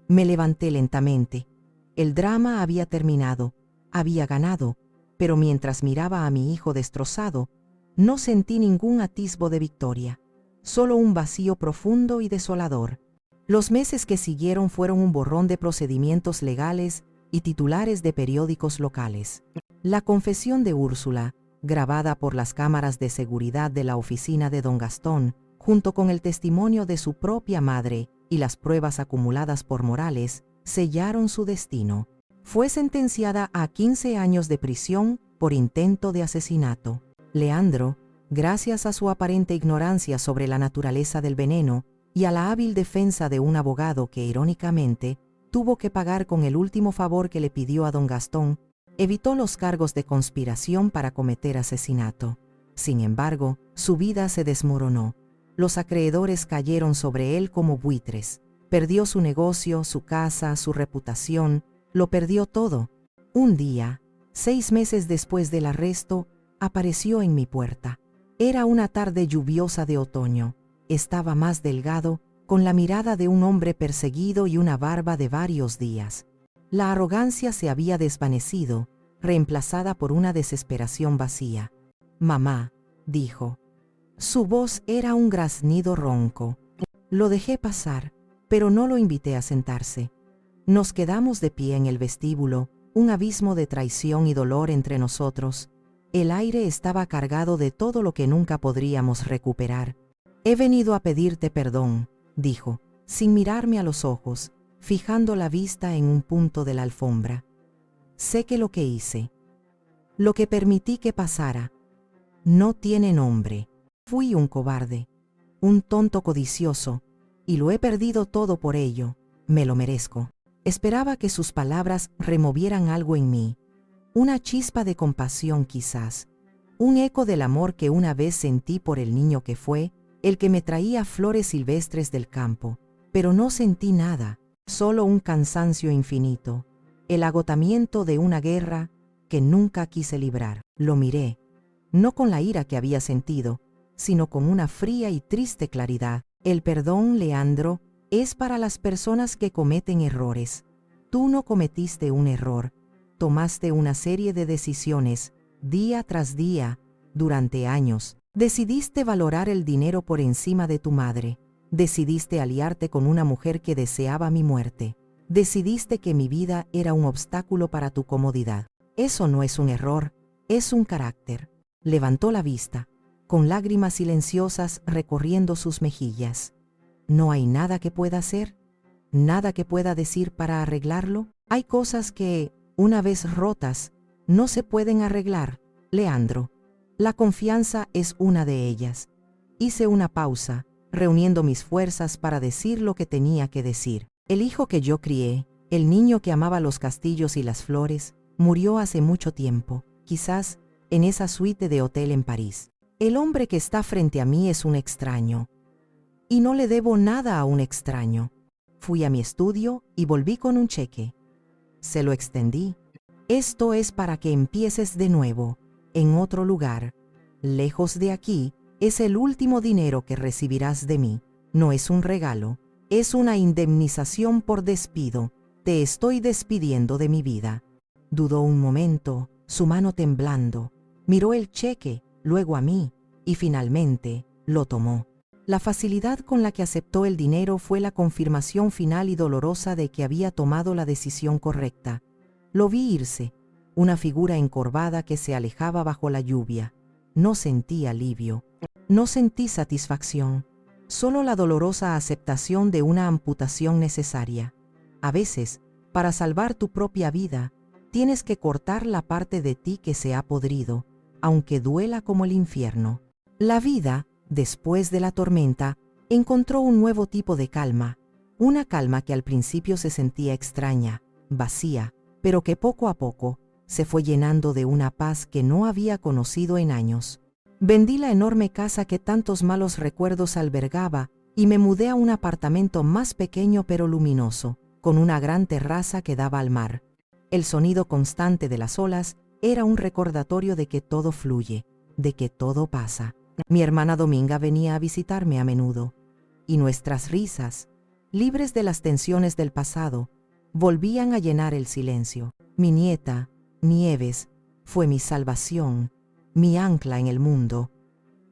Me levanté lentamente. El drama había terminado, había ganado, pero mientras miraba a mi hijo destrozado, no sentí ningún atisbo de victoria, solo un vacío profundo y desolador. Los meses que siguieron fueron un borrón de procedimientos legales y titulares de periódicos locales. La confesión de Úrsula, grabada por las cámaras de seguridad de la oficina de don Gastón, junto con el testimonio de su propia madre y las pruebas acumuladas por Morales, sellaron su destino. Fue sentenciada a 15 años de prisión por intento de asesinato. Leandro, gracias a su aparente ignorancia sobre la naturaleza del veneno y a la hábil defensa de un abogado que, irónicamente, tuvo que pagar con el último favor que le pidió a don Gastón, evitó los cargos de conspiración para cometer asesinato. Sin embargo, su vida se desmoronó. Los acreedores cayeron sobre él como buitres. Perdió su negocio, su casa, su reputación, lo perdió todo. Un día, 6 meses después del arresto, apareció en mi puerta. Era una tarde lluviosa de otoño. Estaba más delgado, con la mirada de un hombre perseguido y una barba de varios días. La arrogancia se había desvanecido, reemplazada por una desesperación vacía. «Mamá, dijo. Su voz era un graznido ronco. Lo dejé pasar, pero no lo invité a sentarse. Nos quedamos de pie en el vestíbulo, un abismo de traición y dolor entre nosotros. El aire estaba cargado de todo lo que nunca podríamos recuperar. He venido a pedirte perdón, dijo, sin mirarme a los ojos, fijando la vista en un punto de la alfombra. Sé que lo que hice, lo que permití que pasara, no tiene nombre. Fui un cobarde, un tonto codicioso, y lo he perdido todo por ello. Me lo merezco. Esperaba que sus palabras removieran algo en mí, una chispa de compasión quizás, un eco del amor que una vez sentí por el niño que fue, el que me traía flores silvestres del campo, pero no sentí nada, solo un cansancio infinito, el agotamiento de una guerra que nunca quise librar. Lo miré, no con la ira que había sentido, sino con una fría y triste claridad. El perdón, Leandro, es para las personas que cometen errores. Tú no cometiste un error, tomaste una serie de decisiones, día tras día, durante años. Decidiste valorar el dinero por encima de tu madre. Decidiste aliarte con una mujer que deseaba mi muerte. Decidiste que mi vida era un obstáculo para tu comodidad. Eso no es un error, es un carácter. Levantó la vista, con lágrimas silenciosas recorriendo sus mejillas. ¿No hay nada que pueda hacer? ¿Nada que pueda decir para arreglarlo? Hay cosas que, una vez rotas, no se pueden arreglar, Leandro. La confianza es una de ellas. Hice una pausa, reuniendo mis fuerzas para decir lo que tenía que decir. El hijo que yo crié, el niño que amaba los castillos y las flores, murió hace mucho tiempo, quizás en esa suite de hotel en París. El hombre que está frente a mí es un extraño. Y no le debo nada a un extraño. Fui a mi estudio y volví con un cheque. Se lo extendí. Esto es para que empieces de nuevo, en otro lugar. Lejos de aquí, es el último dinero que recibirás de mí. No es un regalo, es una indemnización por despido. Te estoy despidiendo de mi vida. Dudó un momento, su mano temblando. Miró el cheque, luego a mí, y finalmente lo tomó. La facilidad con la que aceptó el dinero fue la confirmación final y dolorosa de que había tomado la decisión correcta. Lo vi irse, una figura encorvada que se alejaba bajo la lluvia. No sentí alivio, no sentí satisfacción, solo la dolorosa aceptación de una amputación necesaria. A veces, para salvar tu propia vida, tienes que cortar la parte de ti que se ha podrido, aunque duela como el infierno. La vida, después de la tormenta, encontró un nuevo tipo de calma, una calma que al principio se sentía extraña, vacía, pero que poco a poco se fue llenando de una paz que no había conocido en años. Vendí la enorme casa que tantos malos recuerdos albergaba y me mudé a un apartamento más pequeño pero luminoso, con una gran terraza que daba al mar. El sonido constante de las olas era un recordatorio de que todo fluye, de que todo pasa. Mi hermana Dominga venía a visitarme a menudo, y nuestras risas, libres de las tensiones del pasado, volvían a llenar el silencio. Mi nieta, Nieves, fue mi salvación, mi ancla en el mundo.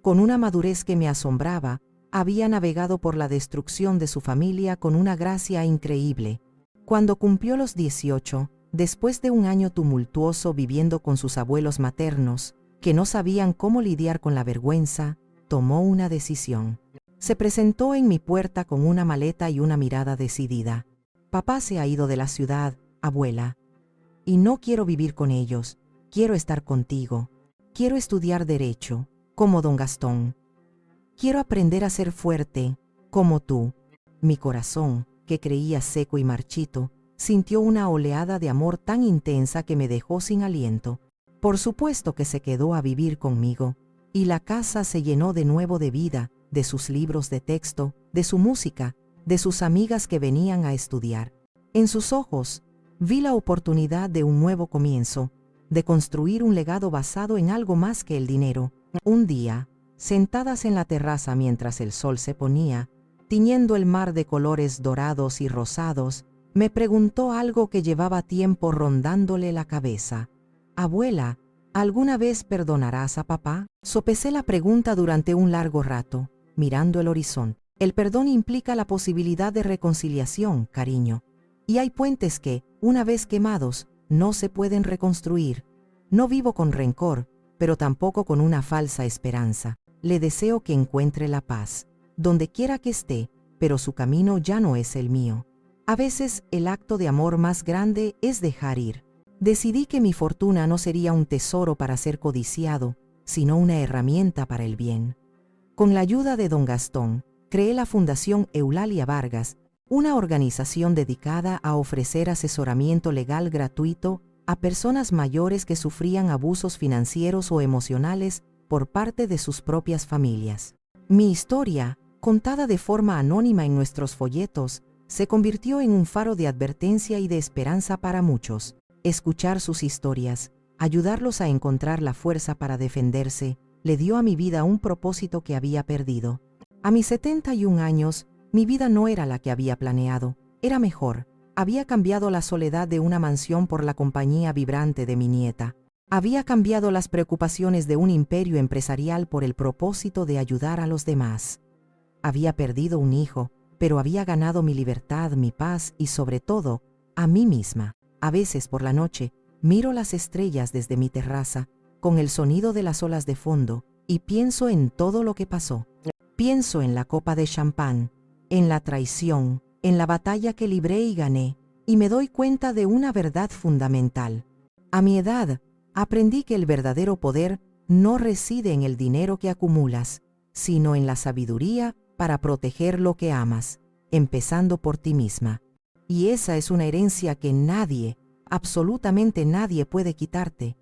Con una madurez que me asombraba, había navegado por la destrucción de su familia con una gracia increíble. Cuando cumplió los 18, después de un año tumultuoso viviendo con sus abuelos maternos, que no sabían cómo lidiar con la vergüenza, tomó una decisión. Se presentó en mi puerta con una maleta y una mirada decidida. Papá se ha ido de la ciudad, abuela, y no quiero vivir con ellos, quiero estar contigo, quiero estudiar derecho, como don Gastón. Quiero aprender a ser fuerte, como tú. Mi corazón, que creía seco y marchito, sintió una oleada de amor tan intensa que me dejó sin aliento. Por supuesto que se quedó a vivir conmigo, y la casa se llenó de nuevo de vida, de sus libros de texto, de su música, de sus amigas que venían a estudiar. En sus ojos, vi la oportunidad de un nuevo comienzo, de construir un legado basado en algo más que el dinero. Un día, sentadas en la terraza mientras el sol se ponía, tiñendo el mar de colores dorados y rosados, me preguntó algo que llevaba tiempo rondándole la cabeza. Abuela, ¿Alguna vez perdonarás a papá? Sopesé la pregunta durante un largo rato, mirando el horizonte. El perdón implica la posibilidad de reconciliación, cariño. Y hay puentes que, una vez quemados, no se pueden reconstruir. No vivo con rencor, pero tampoco con una falsa esperanza. Le deseo que encuentre la paz, donde quiera que esté, pero su camino ya no es el mío. A veces, el acto de amor más grande es dejar ir. Decidí que mi fortuna no sería un tesoro para ser codiciado, sino una herramienta para el bien. Con la ayuda de don Gastón, creé la Fundación Eulalia Vargas, una organización dedicada a ofrecer asesoramiento legal gratuito a personas mayores que sufrían abusos financieros o emocionales por parte de sus propias familias. Mi historia, contada de forma anónima en nuestros folletos, se convirtió en un faro de advertencia y de esperanza para muchos. Escuchar sus historias, ayudarlos a encontrar la fuerza para defenderse, le dio a mi vida un propósito que había perdido. A mis 71 años, mi vida no era la que había planeado, era mejor. Había cambiado la soledad de una mansión por la compañía vibrante de mi nieta. Había cambiado las preocupaciones de un imperio empresarial por el propósito de ayudar a los demás. Había perdido un hijo, pero había ganado mi libertad, mi paz y, sobre todo, a mí misma. A veces por la noche, miro las estrellas desde mi terraza, con el sonido de las olas de fondo, y pienso en todo lo que pasó. Pienso en la copa de champán, en la traición, en la batalla que libré y gané, y me doy cuenta de una verdad fundamental. A mi edad, aprendí que el verdadero poder no reside en el dinero que acumulas, sino en la sabiduría para proteger lo que amas, empezando por ti misma. Y esa es una herencia que nadie, absolutamente nadie puede quitarte.